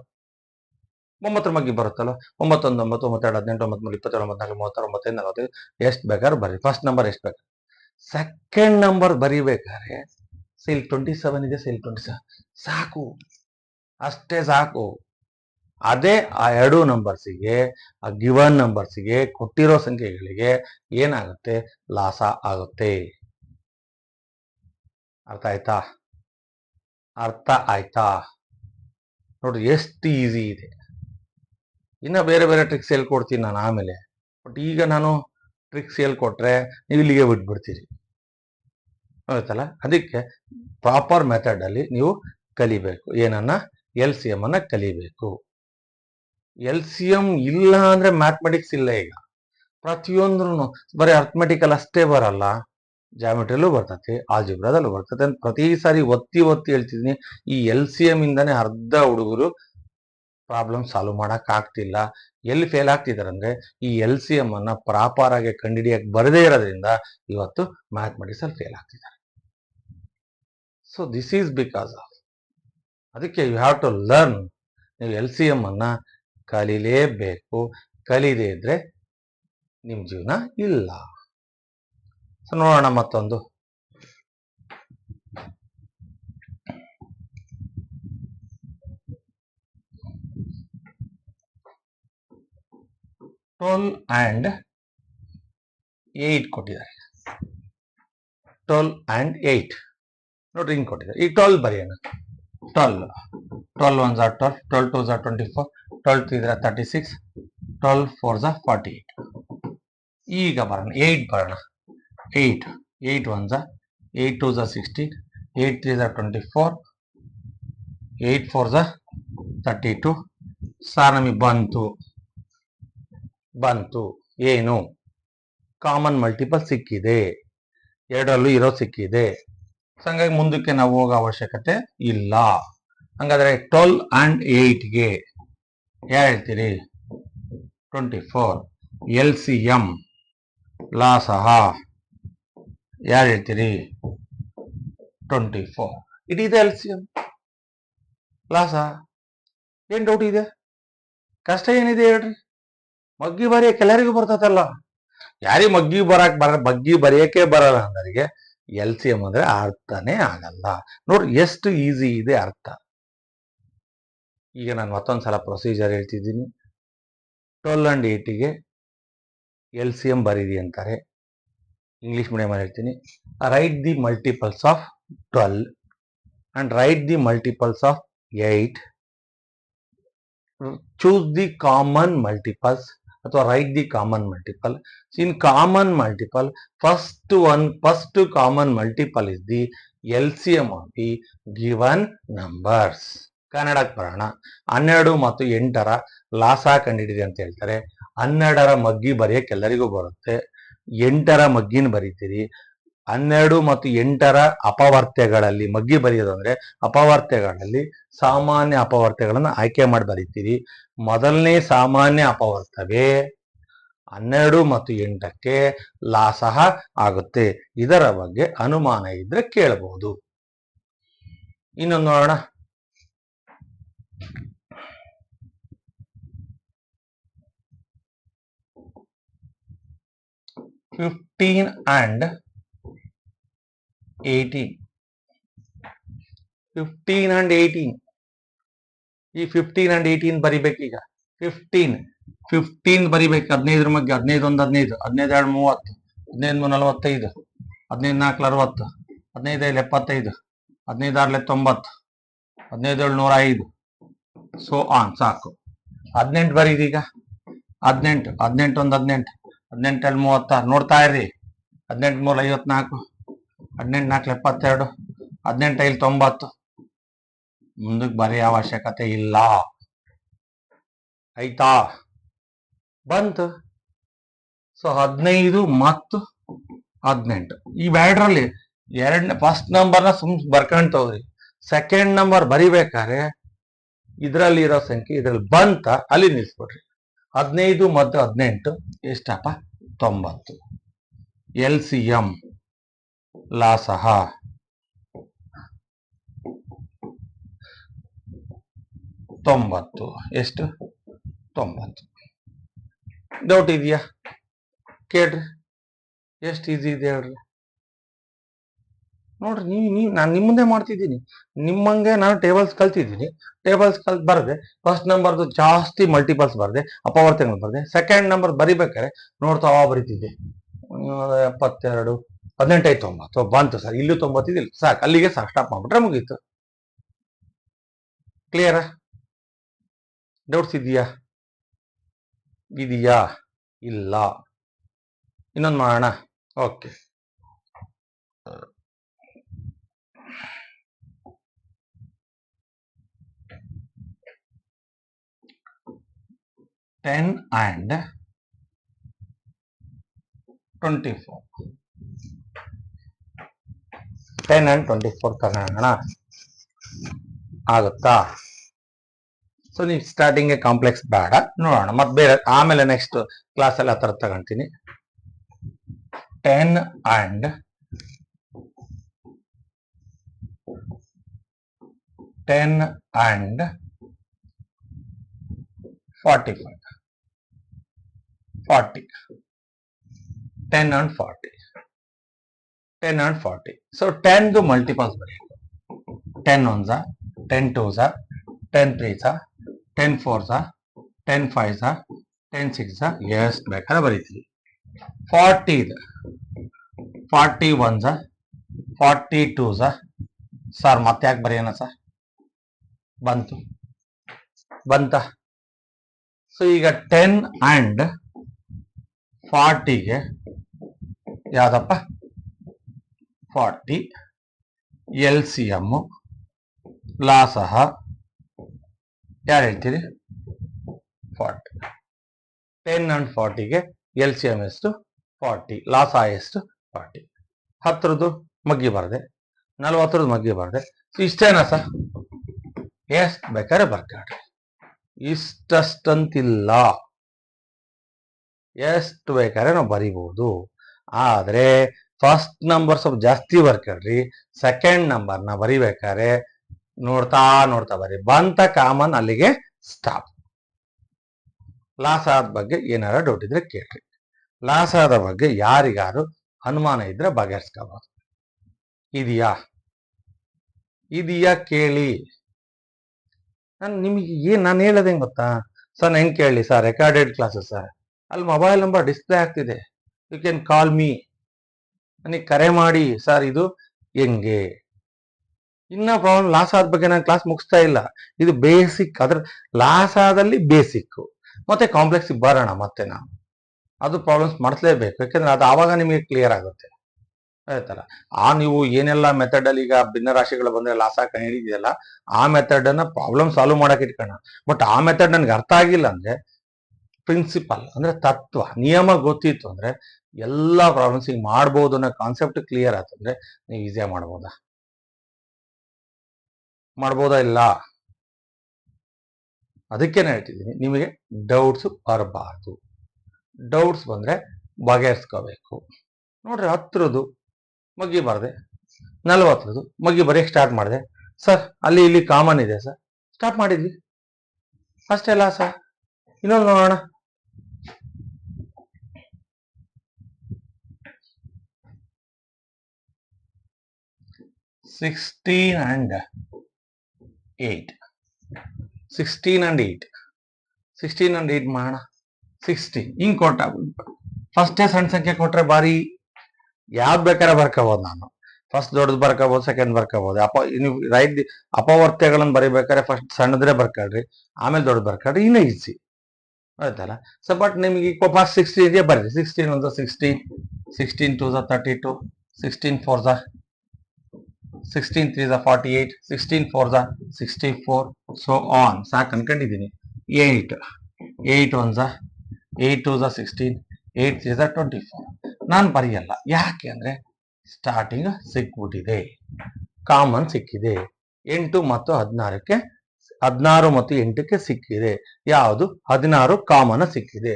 9 ಮಗ್ಗಿ ಬರುತ್ತಲ್ಲ, 9 1 9, 9 2 18, 9 3 27, 9 4 36, 95 45. ಎಷ್ಟು ಬೇಕಾದ್ರೆ ಬರೀ. ಫಸ್ಟ್ ನಂಬರ್ ಎಷ್ಟು ಬೇಕಾದ್ರೆ. ಸೆಕೆಂಡ್ ನಂಬರ್ ಬರಿಬೇಕಾದ್ರೆ ಇಲ್ಲಿ 27 ಇದೆ, ಇಲ್ಲಿ 27 ಸಾಕು, ಅಷ್ಟೇ ಸಾಕು. ಅದೇ ಆ ಎರಡು ನಂಬರ್ಸಿಗೆ, ಆ ಗಿವನ್ ನಂಬರ್ಸಿಗೆ, ಕೊಟ್ಟಿರೋ ಸಂಖ್ಯೆಗಳಿಗೆ ಏನಾಗುತ್ತೆ? ಲಾಸ ಆಗುತ್ತೆ. ಅರ್ಥ ಆಯ್ತಾ? ಅರ್ಥ ಆಯ್ತಾ? ನೋಡ್ರಿ ಎಷ್ಟು ಈಸಿ ಇದೆ. ಇನ್ನ ಬೇರೆ ಬೇರೆ ಟ್ರಿಕ್ಸ್ ಹೇಳ್ಕೊಡ್ತೀನಿ ನಾನು ಆಮೇಲೆ. ಬಟ್ ಈಗ ನಾನು ಟ್ರಿಕ್ಸ್ ಹೇಳ್ಕೊಟ್ರೆ ನೀವು ಇಲ್ಲಿಗೆ ಬಿಟ್ಬಿಡ್ತೀರಿ, ಆಯ್ತಲ್ಲ? ಅದಕ್ಕೆ ಪ್ರಾಪರ್ ಮೆಥಡ್ ಅಲ್ಲಿ ನೀವು ಕಲಿಬೇಕು. ಏನನ್ನ? LCM ಅನ್ನ ಕಲಿಬೇಕು. LCM ಇಲ್ಲ ಅಂದ್ರೆ ಮ್ಯಾಥಮೆಟಿಕ್ಸ್ ಇಲ್ಲ. ಈಗ ಪ್ರತಿಯೊಂದ್ರು ಬರೀ ಅರ್ಥಮೆಟಿಕಲ್ ಅಷ್ಟೇ ಬರಲ್ಲ, ಜಾಮಿಟ್ರಿಯಲ್ಲೂ ಬರ್ತದೆ, ಆಲ್ಜಿಬ್ರಾದಲ್ಲೂ ಬರ್ತದೆ. ಪ್ರತಿ ಸಾರಿ ಒತ್ತಿ ಹೇಳ್ತಿದ್ದೀನಿ, ಈ LCM ಇಂದಾನೆ ಅರ್ಧ ಹುಡುಗರು ಪ್ರಾಬ್ಲಮ್ ಸಾಲ್ವ್ ಮಾಡಕ್ ಆಗ್ತಿಲ್ಲ. ಎಲ್ಲಿ ಫೇಲ್ ಆಗ್ತಿದ್ದಾರೆ ಅಂದ್ರೆ, ಈ LCM ಅನ್ನ ಪ್ರಾಪರ್ ಆಗಿ ಕಂಡುಹಿಡಿಯಕ್ಕೆ ಬರದೇ ಇರೋದ್ರಿಂದ ಇವತ್ತು ಮ್ಯಾಥಮೆಟಿಕ್ಸ್ ಅಲ್ಲಿ ಫೇಲ್ ಆಗ್ತಿದ್ದಾರೆ. So this is because of, ಅದಕ್ಕೆ ಯು ಹ್ಯಾವ್ ಟು ಲರ್ನ್. ನೀವು LCM ಅನ್ನ ಕಲೀಲೇಬೇಕು. ಕಲೀದೇ ಇದ್ರೆ ನಿಮ್ ಜೀವನ ಇಲ್ಲ. ಸೊ ನೋಡೋಣ ಮತ್ತೊಂದು. ಟ್ವೆಲ್ and 8 ಕೊಟ್ಟಿದ್ದಾರೆ. 12 and 8 ನೋಡ್ರಿ ಹಿಂಗ್ ಕೊಟ್ಟಿದ್ದಾರೆ. ಈ 12 ಬರೆಯೋಣ. 12 1 12, 12 2 24, 12 3 36, 12 4 48. ಈಗ ಬರೋಣ 8 ಬರೋಣ. 8 1 8 2 16, 8 3 24, 8 4 32. ಸಾರ್ ನಮಗೆ ಬಂತು ಏನು? ಕಾಮನ್ ಮಲ್ಟಿಪಲ್ ಸಿಕ್ಕಿದೆ, ಎರಡರಲ್ಲೂ ಇರೋ ಸಿಕ್ಕಿದೆ. ಹಂಗಾಗಿ ಮುಂದಕ್ಕೆ ನಾವು ಹೋಗೋ ಅವಶ್ಯಕತೆ ಇಲ್ಲ. ಹಂಗಾದ್ರೆ 12 and 8ಗೆ ಯಾರು ಹೇಳ್ತೀರಿ? 24. LCM ಲಾ ಸಹ ಯಾರು ಹೇಳ್ತೀರಿ? 24. ಇದಿದೆ LCM ಲಾಸ. ಏನ್ ಡೌಟ್ ಇದೆ? ಕಷ್ಟ ಏನಿದೆ ಹೇಳ್ರಿ? ಮಗ್ಗಿ ಬರೆಯಕ್ಕೆ ಎಲ್ಲರಿಗೂ ಬರ್ತದಲ್ಲ. ಯಾರಿಗೆ ಮಗ್ಗಿ ಬರೆಯಕ್ಕೆ ಬರಲ್ಲ ಅನ್ನೋರಿಗೆ LCM ಅಂದ್ರೆ ಅರ್ಥನೇ ಆಗಲ್ಲ. ನೋಡ್ರಿ ಎಷ್ಟು ಈಸಿ ಇದೆ ಅರ್ಥ. ಈಗ ನಾನು ಮತ್ತೊಂದ್ಸಲ ಪ್ರೊಸೀಜರ್ ಹೇಳ್ತಿದ್ದೀನಿ. 12 and 8ಗೆ LCM ಬರೀರಿ ಅಂತಾರೆ. ಇಂಗ್ಲಿಷ್ ಮೀಡಿಯಂ ಅಲ್ಲಿ ಹೇಳ್ತೀನಿ. Right the multiples of 12 and write the multiples of 8 choose the common multiples ಅಥವಾ write the common multiple. In common multiple, first common multiple is the LCM of the given numbers. ಕನ್ನಡಕ್ಕೆ ಬರೋಣ. 12 ಮತ್ತು 8ರ ಲಾಸ ಕಂಡಿಡಿದೆ ಅಂತ ಹೇಳ್ತಾರೆ. 12ರ ಮಗ್ಗಿ ಬರೆಯಕ್ಕೆ ಎಲ್ಲರಿಗೂ ಬರುತ್ತೆ. 8ರ ಮಗ್ಗಿನ ಬರೀತೀರಿ. 12 ಮತ್ತು 8ರ ಅಪವರ್ತ್ಯಗಳಲ್ಲಿ ಮಗ್ಗಿ ಬರೆಯೋದು ಅಂದ್ರೆ ಅಪವರ್ತ್ಯಗಳಲ್ಲಿ ಸಾಮಾನ್ಯ ಅಪವರ್ತ್ಯಗಳನ್ನು ಆಯ್ಕೆ ಮಾಡಿ ಬರೀತೀರಿ. ಮೊದಲನೇ ಸಾಮಾನ್ಯ ಅಪವರ್ತವೇ 12 ಮತ್ತು 8ಕ್ಕೆ ಲಾಸಹ ಆಗುತ್ತೆ. ಇದರ ಬಗ್ಗೆ ಅನುಮಾನ ಇದ್ರೆ ಕೇಳಬಹುದು. ಇನ್ನೊಂದು ನೋಡೋಣ. 15 and 18. 15 and 18. ಈ 15 and 18 ಬರಿಬೇಕೀಗ. 15 ಬರಿಬೇಕು. 15 ಬಗ್ಗೆ 15 1 15, 15 2 30, 15 3 45, 15 4 60, 15 5 75, 15 6 90, 15 7 105, ಸೋ ಆನ್. ಸಾಕು. 18 ಬರೀದೀಗ. 18 18 1 18, 18 2 36. ನೋಡ್ತಾ ಇರ್ರಿ. 18 3 54, 18 4 72, 18 5 90. ಮುಂದಕ್ಕೆ ಬರೆಯ ಅವಶ್ಯಕತೆ ಇಲ್ಲ. ಆಯ್ತಾ? ಬಂತು. ಸೊ 15 ಮತ್ತು 18 ಈ ಬ್ಯಾಡ್ರಲ್ಲಿ ಫಸ್ಟ್ ನಂಬರ್ನ ಬರ್ಕೊಂತ ಹೋಗ್ರಿ. ಸೆಕೆಂಡ್ ನಂಬರ್ ಬರಿಬೇಕಾದ್ರೆ ಇದರಲ್ಲಿ ಇರೋ ಸಂಖ್ಯೆ ಇದ್ರಲ್ಲಿ ಬಂತ ಅಲ್ಲಿ ನಿಲ್ಸ್ಬಿಡ್ರಿ. 15 ಮತ್ತು 18 ಎಷ್ಟಪ್ಪ? 90. LCM ಲಾಸಹ 90. ಎಷ್ಟು? 90. ಡೌಟ್ ಇದೆಯಾ? ಕೇಳ್ರಿ. ಎಷ್ಟು ಈಸಿ ಇದೆ ಹೇಳ್ರಿ. ನೋಡ್ರಿ, ನಾನು ನಿಮ್ಮ ಮುಂದೆ ಮಾಡ್ತಿದ್ದೀನಿ. ನಿಮ್ಮಂಗೆ ನಾನು ಟೇಬಲ್ಸ್ ಕಲ್ತಿದ್ದೀನಿ. ಟೇಬಲ್ಸ್ ಕಲ್ತ್ ಬರದೆ ಫಸ್ಟ್ ನಂಬರ್ದು ಜಾಸ್ತಿ ಮಲ್ಟಿಪಲ್ಸ್ ಬರದೆ ಅಪವರ್ತನಗಳು ಬರದೆ ಸೆಕೆಂಡ್ ನಂಬರ್ ಬರಿಬೇಕಾದ್ರೆ ನೋಡ್ತಾ ಬರೀತಿದ್ದೆ. 72, 18 90 ಬಂತು ಸರ್. ಇಲ್ಲೂ 90 ಇದಿಲ್ಲ. ಸಾಕು, ಅಲ್ಲಿಗೆ ಸಾಕು. ಸ್ಟಾಪ್ ಮಾಡ್ಬಿಟ್ರೆ ಮುಗೀತು. ಕ್ಲಿಯರಾ? ಡೌಟ್ಸ್ ಇದೆಯಾ? ಇಲ್ಲ. ಇನ್ನೊಂದು ಮಾಡೋಣ. ಓಕೆ. $10 and 24. 10 and 24 ತಗೋಣ. ಆಗುತ್ತಾ? ಸೊ ನೀವು ಸ್ಟಾರ್ಟಿಂಗ್ ಕಾಂಪ್ಲೆಕ್ಸ್ ಬೇಡ, ನೋಡೋಣ. ಮತ್ತೆ ಬೇರೆ ಆಮೇಲೆ ನೆಕ್ಸ್ಟ್ ಕ್ಲಾಸಲ್ಲಿ ಆ ಥರ ತಗೊಂತೀನಿ. 10 and 45. 40. 10 and 40. 10 and 40. So 10ದು multiples ಬರೆಯೋದು. 10 1s, 10 2s, 10 3s, 10 4s, 10 5s, 10 6s, ಎಷ್ಟು ಬೇಕಾದ್ರೆ ಬರೀತೀವಿ. 40 41s, 42s. ಸರ್ ಮತ್ತೆ ಯಾಕೆ ಬರೆಯೋಣ ಸರ್? ಬಂತ. ಸೊ ಈಗ 10 and 40ಗೆ ಯಾವ್ದಪ್ಪ? 40 LCM ಲಾಸಹ ಯಾರು ಹೇಳ್ತೀರಿ? 40. 10 and 40ಗೆ LCM ಎಷ್ಟು? 40. ಲಾಸ ಎಷ್ಟು? 40. 10ರದ್ದು ಮಗ್ಗಿ ಬರದೆ, 40ರದ್ದು ಮಗ್ಗಿ ಬರದೆ. ಇಷ್ಟೇನಾ ಸರ್? ಎಷ್ಟು ಬೇಕಾದ್ರೆ ಬರ್ಕಾಡ್ರಿ. ಇಷ್ಟಂತಿಲ್ಲ. ಎಷ್ಟು ಬೇಕಾದ್ರೆ ನಾವು ಬರಿಬಹುದು. ಆದ್ರೆ ಫಸ್ಟ್ ನಂಬರ್ ಸ್ವಲ್ಪ ಜಾಸ್ತಿ ಬರ್ಕೊಳ್ರಿ. ಸೆಕೆಂಡ್ ನಂಬರ್ನ ಬರಿಬೇಕಾದ್ರೆ ನೋಡ್ತಾ ಬರಿ. ಬಂತ ಕಾಮನ್, ಅಲ್ಲಿಗೆ ಸ್ಟಾಪ್. ಲಾಸಾದ ಬಗ್ಗೆ ಏನಾರ ಡೌಟ್ ಇದ್ರೆ ಕೇಳ್ರಿ. ಲಾಸಾದ ಬಗ್ಗೆ ಯಾರಿಗಾರು ಅನುಮಾನ ಇದ್ರೆ ಬಗೆಹರಿಸ್ಕೋಬಹುದು. ಇದೆಯಾ ಕೇಳಿ. ನಾನು ಹೇಳೋದು ಹೆಂಗ್ ಗೊತ್ತಾ ಸರ್? ಹೆಂಗ್ ಕೇಳಿ ಸರ್? Recorded classes sir. ಅಲ್ಲಿ ಮೊಬೈಲ್ ನಂಬರ್ ಡಿಸ್ಪ್ಲೇ ಆಗ್ತಿದೆ. You can call me. ನನಗೆ ಕರೆ ಮಾಡಿ ಸರ್ ಇದು ಹೆಂಗೆ ಇನ್ನ ಪ್ರಾಬ್ಲಮ್ ಲಾಸ್ ಆದ ಬಗ್ಗೆ ನಾನು ಕ್ಲಾಸ್ ಮುಗಿಸ್ತಾ ಇಲ್ಲ. ಇದು ಬೇಸಿಕ್, ಅದ್ರ ಲಾಸ್ ಆದಲ್ಲಿ ಬೇಸಿಕ್ ಮತ್ತೆ ಕಾಂಪ್ಲೆಕ್ಸ್ ಬರೋಣ ಮತ್ತೆ ನಾವು ಅದು ಪ್ರಾಬ್ಲಮ್ಸ್ ಮಾಡಿಸ್ಲೇಬೇಕು, ಯಾಕಂದ್ರೆ ಅದು ಆವಾಗ ನಿಮಗೆ ಕ್ಲಿಯರ್ ಆಗುತ್ತೆ. ಆಯ್ತಲ್ಲ, ನೀವು ಏನೆಲ್ಲ ಮೆಥಡ್ ಅಲ್ಲಿ ಈಗ ಭಿನ್ನ ರಾಶಿಗಳು ಬಂದ್ರೆ ಲಾಸ್ ಹಾಕಿ ಹಿಡಿದೆಯಲ್ಲ, ಆ ಮೆಥಡ್ ಅನ್ನ ಪ್ರಾಬ್ಲಮ್ ಸಾಲ್ವ್ ಮಾಡಕ್ ಇಟ್ಕೋಣ. ಬಟ್ ಆ ಮೆಥಡ್ ನನ್ಗೆ ಅರ್ಥ ಆಗಿಲ್ಲ ಅಂದ್ರೆ, ಪ್ರಿನ್ಸಿಪಲ್ ಅಂದ್ರೆ ತತ್ವ ನಿಯಮ ಗೊತ್ತಿತ್ತು ಅಂದ್ರೆ ಎಲ್ಲಾ ಪ್ರಾಬ್ಲಮ್ಸ್ ಈಗ ಮಾಡ್ಬೋದು ಅನ್ನೋ ಕಾನ್ಸೆಪ್ಟ್ ಕ್ಲಿಯರ್ ಆತಂದ್ರೆ ನೀವು ಈಸಿಯಾಗಿ ಮಾಡ್ಬೋದಾ ಇಲ್ಲ? ಅದಕ್ಕೇನೆ ಹೇಳ್ತಿದ್ದೀನಿ, ನಿಮಗೆ ಡೌಟ್ಸ್ ಬರಬಾರ್ದು. ಡೌಟ್ಸ್ ಬಂದ್ರೆ ಬಗೆಹರಿಸ್ಕೋಬೇಕು. ನೋಡ್ರಿ, 10ರದು ಮಗ್ಗಿ ಬರ್ದೆ, 40ರದು ಮಗ್ಗಿ ಬರೆಯಕ್ಕೆ ಸ್ಟಾರ್ಟ್ ಮಾಡಿದೆ. ಸರ್ ಅಲ್ಲಿ ಇಲ್ಲಿ ಕಾಮನ್ ಇದೆ ಸರ್, ಸ್ಟಾಪ್ ಮಾಡಿದ್ವಿ ಅಷ್ಟೆಲ್ಲ ಸರ್. ಇನ್ನೊಂದು ನೋಡೋಣ. 16 and 8 ಮಾಡೋಣ. 16 ಹಿಂಗ್ ಕೊಟ್ಟ ಫಸ್ಟೇ ಸಣ್ಣ ಸಂಖ್ಯೆ ಕೊಟ್ರೆ ಬಾರಿ ಯಾವ್ದು ಬೇಕಾದ್ರೆ ಬರ್ಕೋಬಹುದು. ನಾನು ಫಸ್ಟ್ ದೊಡ್ಡದು ಬರ್ಕೋಬಹುದು, ಸೆಕೆಂಡ್ ಬರ್ಕೋಬಹುದು. ನೀವು ರೈಟ್ ಅಪವರ್ತ್ಯಗಳನ್ನು ಬರಿಬೇಕಾದ್ರೆ ಫಸ್ಟ್ ಸಣ್ಣದ್ರೆ ಬರ್ಕೊಳ್ರಿ, ಆಮೇಲೆ ದೊಡ್ಡದು ಬರ್ಕೊಳ್ರಿ, ಇನ್ನ ಈಸಿ ಆಯ್ತಲ್ಲ. ಸೊ ಬಟ್ ನಿಮಗೆ ಫಸ್ಟ್ 16 ಇದೆಯಾ, ಬರ್ರಿ 16 1 16, 16 2 32, 16 4 16 3 48, 16 4 64, so on. ಸಾಕು ಅನ್ಕೊಂಡಿದ್ದೀನಿ. 8 1 8 2 16, 8 3 24. ನಾನು ಬರೆಯಲ್ಲ, ಯಾಕೆ ಅಂದ್ರೆ ಸ್ಟಾರ್ಟಿಂಗ್ ಸಿಕ್ಬಿಟ್ಟಿದೆ, ಕಾಮನ್ ಸಿಕ್ಕಿದೆ. 8 ಮತ್ತು 16ಕ್ಕೆ 16 ಮತ್ತು 8ಕ್ಕೆ ಸಿಕ್ಕಿದೆ. ಯಾವುದು? 16 ಕಾಮನ್ ಸಿಕ್ಕಿದೆ.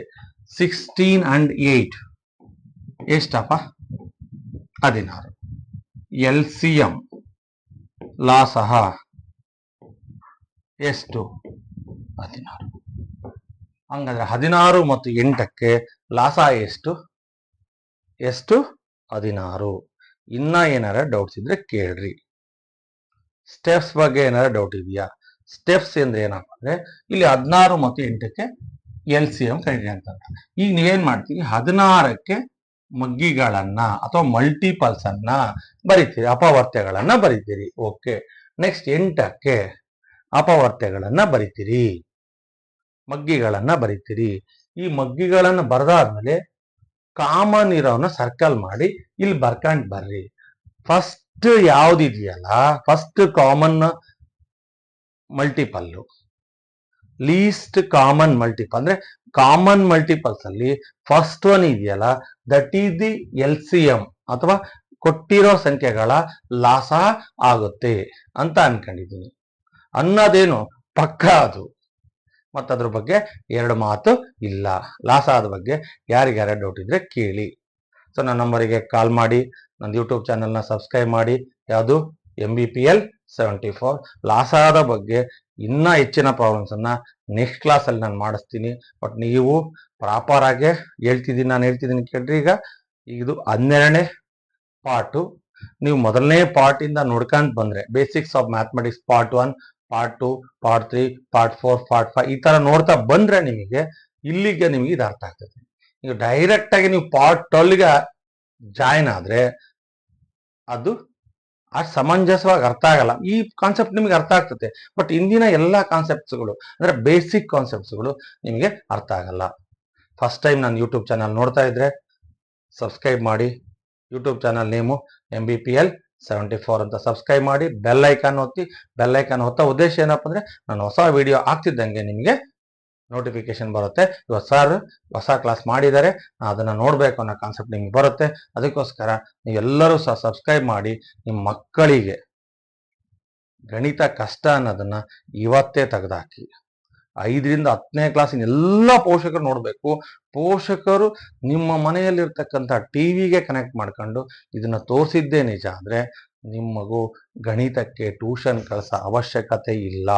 16 and 8 ಎಷ್ಟಪ್ಪ? 16. LCM ಲಾಸಹ ಎಷ್ಟು? 16. ಹಂಗಾದ್ರೆ 16 ಮತ್ತು 8ಕ್ಕೆ ಲಾಸ ಎಷ್ಟು? 16. ಇನ್ನ ಏನಾರ ಡೌಟ್ಸ್ ಇದ್ರೆ ಕೇಳ್ರಿ. ಸ್ಟೆಪ್ಸ್ ಬಗ್ಗೆ ಏನಾರ ಡೌಟ್ ಇದೆಯಾ? ಸ್ಟೆಪ್ಸ್ ಅಂದ್ರೆ ಏನಪ್ಪ ಅಂದ್ರೆ, ಇಲ್ಲಿ 16 ಮತ್ತು 8ಕ್ಕೆ LCM ಕಂಡ್ರಿ ಅಂತ. ಈಗ ನೀವೇನ್ ಮಾಡ್ತೀವಿ, 16ಕ್ಕೆ ಮಗ್ಗಿಗಳನ್ನ ಅಥವಾ ಮಲ್ಟಿಪಲ್ಸ್ ಅನ್ನ ಬರಿತೀರಿ, ಅಪವರ್ತ್ಯಗಳನ್ನ ಬರಿತೀರಿ. ಓಕೆ. ನೆಕ್ಸ್ಟ್ 8ಕ್ಕೆ ಅಪವರ್ತ್ಯಗಳನ್ನ ಬರಿತೀರಿ, ಮಗ್ಗಿಗಳನ್ನ ಬರಿತೀರಿ. ಈ ಮಗ್ಗಿಗಳನ್ನ ಬರೆದಾದ್ಮೇಲೆ ಕಾಮನ್ ಇರೋನ ಸರ್ಕಲ್ ಮಾಡಿ ಇಲ್ಲಿ ಬರ್ಕೊಂಡ್ ಬರ್ರಿ. ಫಸ್ಟ್ ಯಾವ್ದಿದೆಯಲ್ಲ, first common multiple, least common multiple ಅಂದ್ರೆ ಕಾಮನ್ ಮಲ್ಟಿಪಲ್ಸ್ ಅಲ್ಲಿ ಫಸ್ಟ್ ಒನ್ ಇದೆಯಲ್ಲ, ದಟ್ ಈಸ್ ದಿ LCM ಅಥವಾ ಕೊಟ್ಟಿರೋ ಸಂಖ್ಯೆಗಳ ಲಾಸ ಆಗುತ್ತೆ ಅಂತ ಅನ್ಕೊಂಡಿದ್ದೀನಿ. ಅನ್ನೋದೇನು ಪಕ್ಕ ಅದು, ಮತ್ತದ್ರ ಬಗ್ಗೆ ಎರಡು ಮಾತು ಇಲ್ಲ. ಲಾಸ ಆದ ಬಗ್ಗೆ ಯಾರಿಗಾರ ಡೌಟ್ ಇದ್ರೆ ಕೇಳಿ. ಸೊ ನನ್ನ ನಂಬರಿಗೆ ಕಾಲ್ ಮಾಡಿ, ನನ್ನ ಯೂಟ್ಯೂಬ್ ಚಾನಲ್ನ ಸಬ್ಸ್ಕ್ರೈಬ್ ಮಾಡಿ. ಯಾವುದು? MBPL 74. ಲಾಸಾದ ಬಗ್ಗೆ ಇನ್ನೂ ಹೆಚ್ಚಿನ ಪ್ರಾಬ್ಲಮ್ಸ್ ಅನ್ನ ನೆಕ್ಸ್ಟ್ ಕ್ಲಾಸ್ ಅಲ್ಲಿ ನಾನು ಮಾಡಿಸ್ತೀನಿ. ಬಟ್ ನೀವು ಪ್ರಾಪರ್ ಆಗಿ ನಾನು ಹೇಳ್ತಿದ್ದೀನಿ ಕೇಳ್ರಿ. ಈಗ ಇದು 12ನೇ ಪಾರ್ಟು. ನೀವು ಮೊದಲನೇ ಪಾರ್ಟ್ ಇಂದ ನೋಡ್ಕೊಂತ ಬಂದ್ರೆ, basics of mathematics part 1, part 2, part 3, part 4, part 5 ಈ ತರ ನೋಡ್ತಾ ಬಂದ್ರೆ ನಿಮಗೆ ಇಲ್ಲಿಗೆ ನಿಮಗೆ ಇದು ಅರ್ಥ ಆಗ್ತದೆ. ಈಗ ಡೈರೆಕ್ಟ್ ಆಗಿ ನೀವು ಪಾರ್ಟ್ 12ಗೆ ಜಾಯಿನ್ ಆದ್ರೆ ಅದು ಸಮಂಜಸವಾಗಿ ಅರ್ಥ ಆಗಲ್ಲ. ಈ ಕಾನ್ಸೆಪ್ಟ್ ನಿಮಗೆ ಅರ್ಥ ಆಗ್ತದೆ, ಬಟ್ ಇಂದಿನ ಎಲ್ಲಾ ಕಾನ್ಸೆಪ್ಟ್ಸ್ಗಳು ಅಂದ್ರೆ ಬೇಸಿಕ್ ಕಾನ್ಸೆಪ್ಟ್ಸ್ಗಳು ನಿಮಗೆ ಅರ್ಥ ಆಗಲ್ಲ. ಫಸ್ಟ್ ಟೈಮ್ ನಾನು ಯೂಟ್ಯೂಬ್ ಚಾನಲ್ ನೋಡ್ತಾ ಇದ್ರೆ ಸಬ್ಸ್ಕ್ರೈಬ್ ಮಾಡಿ. ಯೂಟ್ಯೂಬ್ ಚಾನಲ್ ನೇಮು MBPL 74 ಅಂತ ಸಬ್ಸ್ಕ್ರೈಬ್ ಮಾಡಿ. ಬೆಲ್ ಐಕಾನ್ ಒತ್ತಿ. ಬೆಲ್ ಐಕಾನ್ ಹೊತ್ತ ಉದ್ದೇಶ ಏನಪ್ಪ ಅಂದ್ರೆ, ನಾನು ಹೊಸ ವಿಡಿಯೋ ಆಗ್ತಿದ್ದಂಗೆ ನಿಮಗೆ ನೋಟಿಫಿಕೇಶನ್ ಬರುತ್ತೆ. ಇವತ್ತು ಸರ್ ಹೊಸ ಕ್ಲಾಸ್ ಮಾಡಿದ್ದಾರೆ, ಅದನ್ನ ನೋಡ್ಬೇಕು ಅನ್ನೋ ಕಾನ್ಸೆಪ್ಟ್ ನಿಮ್ಗೆ ಬರುತ್ತೆ. ಅದಕ್ಕೋಸ್ಕರ ನೀವೆಲ್ಲರೂ ಸಹ ಸಬ್ಸ್ಕ್ರೈಬ್ ಮಾಡಿ. ನಿಮ್ಮ ಮಕ್ಕಳಿಗೆ ಗಣಿತ ಕಷ್ಟ ಅನ್ನೋದನ್ನ ಇವತ್ತೇ ತೆಗೆದಾಕಿ. 5ರಿಂದ 10ನೇ ಕ್ಲಾಸಿನ ಎಲ್ಲ ಪೋಷಕರು ನೋಡ್ಬೇಕು. ಪೋಷಕರು ನಿಮ್ಮ ಮನೆಯಲ್ಲಿರ್ತಕ್ಕಂಥ ಟಿವಿಗೆ ಕನೆಕ್ಟ್ ಮಾಡ್ಕೊಂಡು ಇದನ್ನ ತೋರಿಸಿದ್ದೇ ನಿಜ ಅಂದ್ರೆ ನಿಮ್ಮ ಮಗು ಗಣಿತಕ್ಕೆ ಟ್ಯೂಷನ್ ಕಳಿಸೋ ಅವಶ್ಯಕತೆ ಇಲ್ಲ.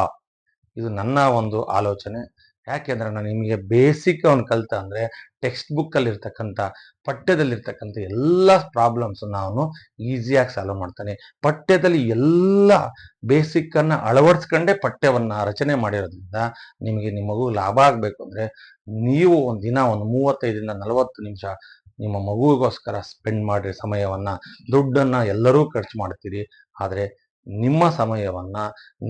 ಇದು ನನ್ನ ಒಂದು ಆಲೋಚನೆ. ಯಾಕೆಂದ್ರೆ ನಾನು ನಿಮಗೆ ಬೇಸಿಕ್ ಅವನು ಕಲಿತ ಅಂದ್ರೆ ಟೆಕ್ಸ್ಟ್ ಬುಕ್ ಅಲ್ಲಿ ಇರ್ತಕ್ಕಂಥ ಪಠ್ಯದಲ್ಲಿರ್ತಕ್ಕಂಥ ಎಲ್ಲ ಪ್ರಾಬ್ಲಮ್ಸ್ ನಾನು ಈಸಿಯಾಗಿ ಸಾಲ್ವ್ ಮಾಡ್ತಾನೆ. ಪಠ್ಯದಲ್ಲಿ ಎಲ್ಲ ಬೇಸಿಕ್ ಅನ್ನ ಅಳವಡಿಸ್ಕೊಂಡೇ ಪಠ್ಯವನ್ನ ರಚನೆ ಮಾಡಿರೋದ್ರಿಂದ ನಿಮಗೆ ನಿಮ್ಮ ಮಗು ಲಾಭ ಆಗ್ಬೇಕು ಅಂದ್ರೆ ನೀವು ಒಂದು ದಿನ ಒಂದು 35ರಿಂದ 40 ನಿಮಿಷ ನಿಮ್ಮ ಮಗುವಿಗೋಸ್ಕರ ಸ್ಪೆಂಡ್ ಮಾಡ್ರಿ ಸಮಯವನ್ನ. ದುಡ್ಡನ್ನ ಎಲ್ಲರೂ ಖರ್ಚು ಮಾಡ್ತೀರಿ, ಆದ್ರೆ ನಿಮ್ಮ ಸಮಯವನ್ನ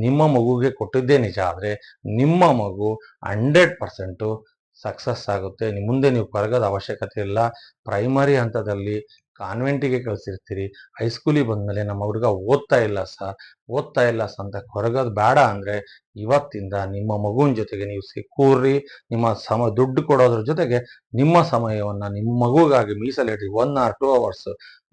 ನಿಮ್ಮ ಮಗುಗೆ ಕೊಟ್ಟಿದ್ದೇ ನಿಜ ಆದರೆ ನಿಮ್ಮ ಮಗು 100% ಸಕ್ಸಸ್ ಆಗುತ್ತೆ. ಮುಂದೆ ನೀವು ಕೊರಗದ ಅವಶ್ಯಕತೆ ಇಲ್ಲ. ಪ್ರೈಮರಿ ಹಂತದಲ್ಲಿ ಕಾನ್ವೆಂಟಿಗೆ ಕಳಿಸಿರ್ತೀರಿ, ಹೈಸ್ಕೂಲಿಗೆ ಬಂದಮೇಲೆ ನಮ್ಮ ಹುಡುಗ ಓದ್ತಾ ಇಲ್ಲ ಸರ್ ಅಂತ ಕೊರಗೋದು ಬೇಡ ಅಂದರೆ ಇವತ್ತಿಂದ ನಿಮ್ಮ ಮಗುವಿನ ಜೊತೆಗೆ ನೀವು ಕೂರ್ರಿ. ನಿಮ್ಮ ದುಡ್ಡು ಕೊಡೋದ್ರ ಜೊತೆಗೆ ನಿಮ್ಮ ಸಮಯವನ್ನು ನಿಮ್ಮ ಮಗುಗಾಗಿ ಮೀಸಲಿಟ್ಟು 1 or 2 hours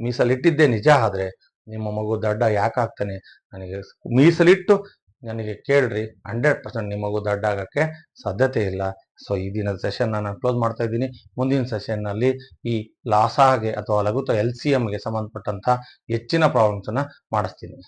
ಮೀಸಲಿಟ್ಟಿದ್ದೇ ನಿಜ ಆದರೆ ನಿಮ್ಮ ಮಗು ದಡ್ಡ ಯಾಕಾಗ್ತಾನೆ ನನಗೆ ಮೀಸಲಿಟ್ಟು ನನಗೆ ಕೇಳ್ರಿ, 100% ನಿಮ್ಮ ಮಗು ದಡ್ಡ ಆಗಕ್ಕೆ ಸಾಧ್ಯತೆ ಇಲ್ಲ. ಸೊ ಈ ದಿನದ ಸೆಷನ್ ನಾನು ಕ್ಲೋಸ್ ಮಾಡ್ತಾ ಇದ್ದೀನಿ. ಮುಂದಿನ ಸೆಷನ್ನಲ್ಲಿ ಈ ಲಾಸಾಗೆ ಅಥವಾ ಲಘುತ್ವ LCMಗೆ ಸಂಬಂಧಪಟ್ಟಂತ ಹೆಚ್ಚಿನ ಪ್ರಾಬ್ಲಮ್ಸನ್ನು ಮಾಡಿಸ್ತೀನಿ.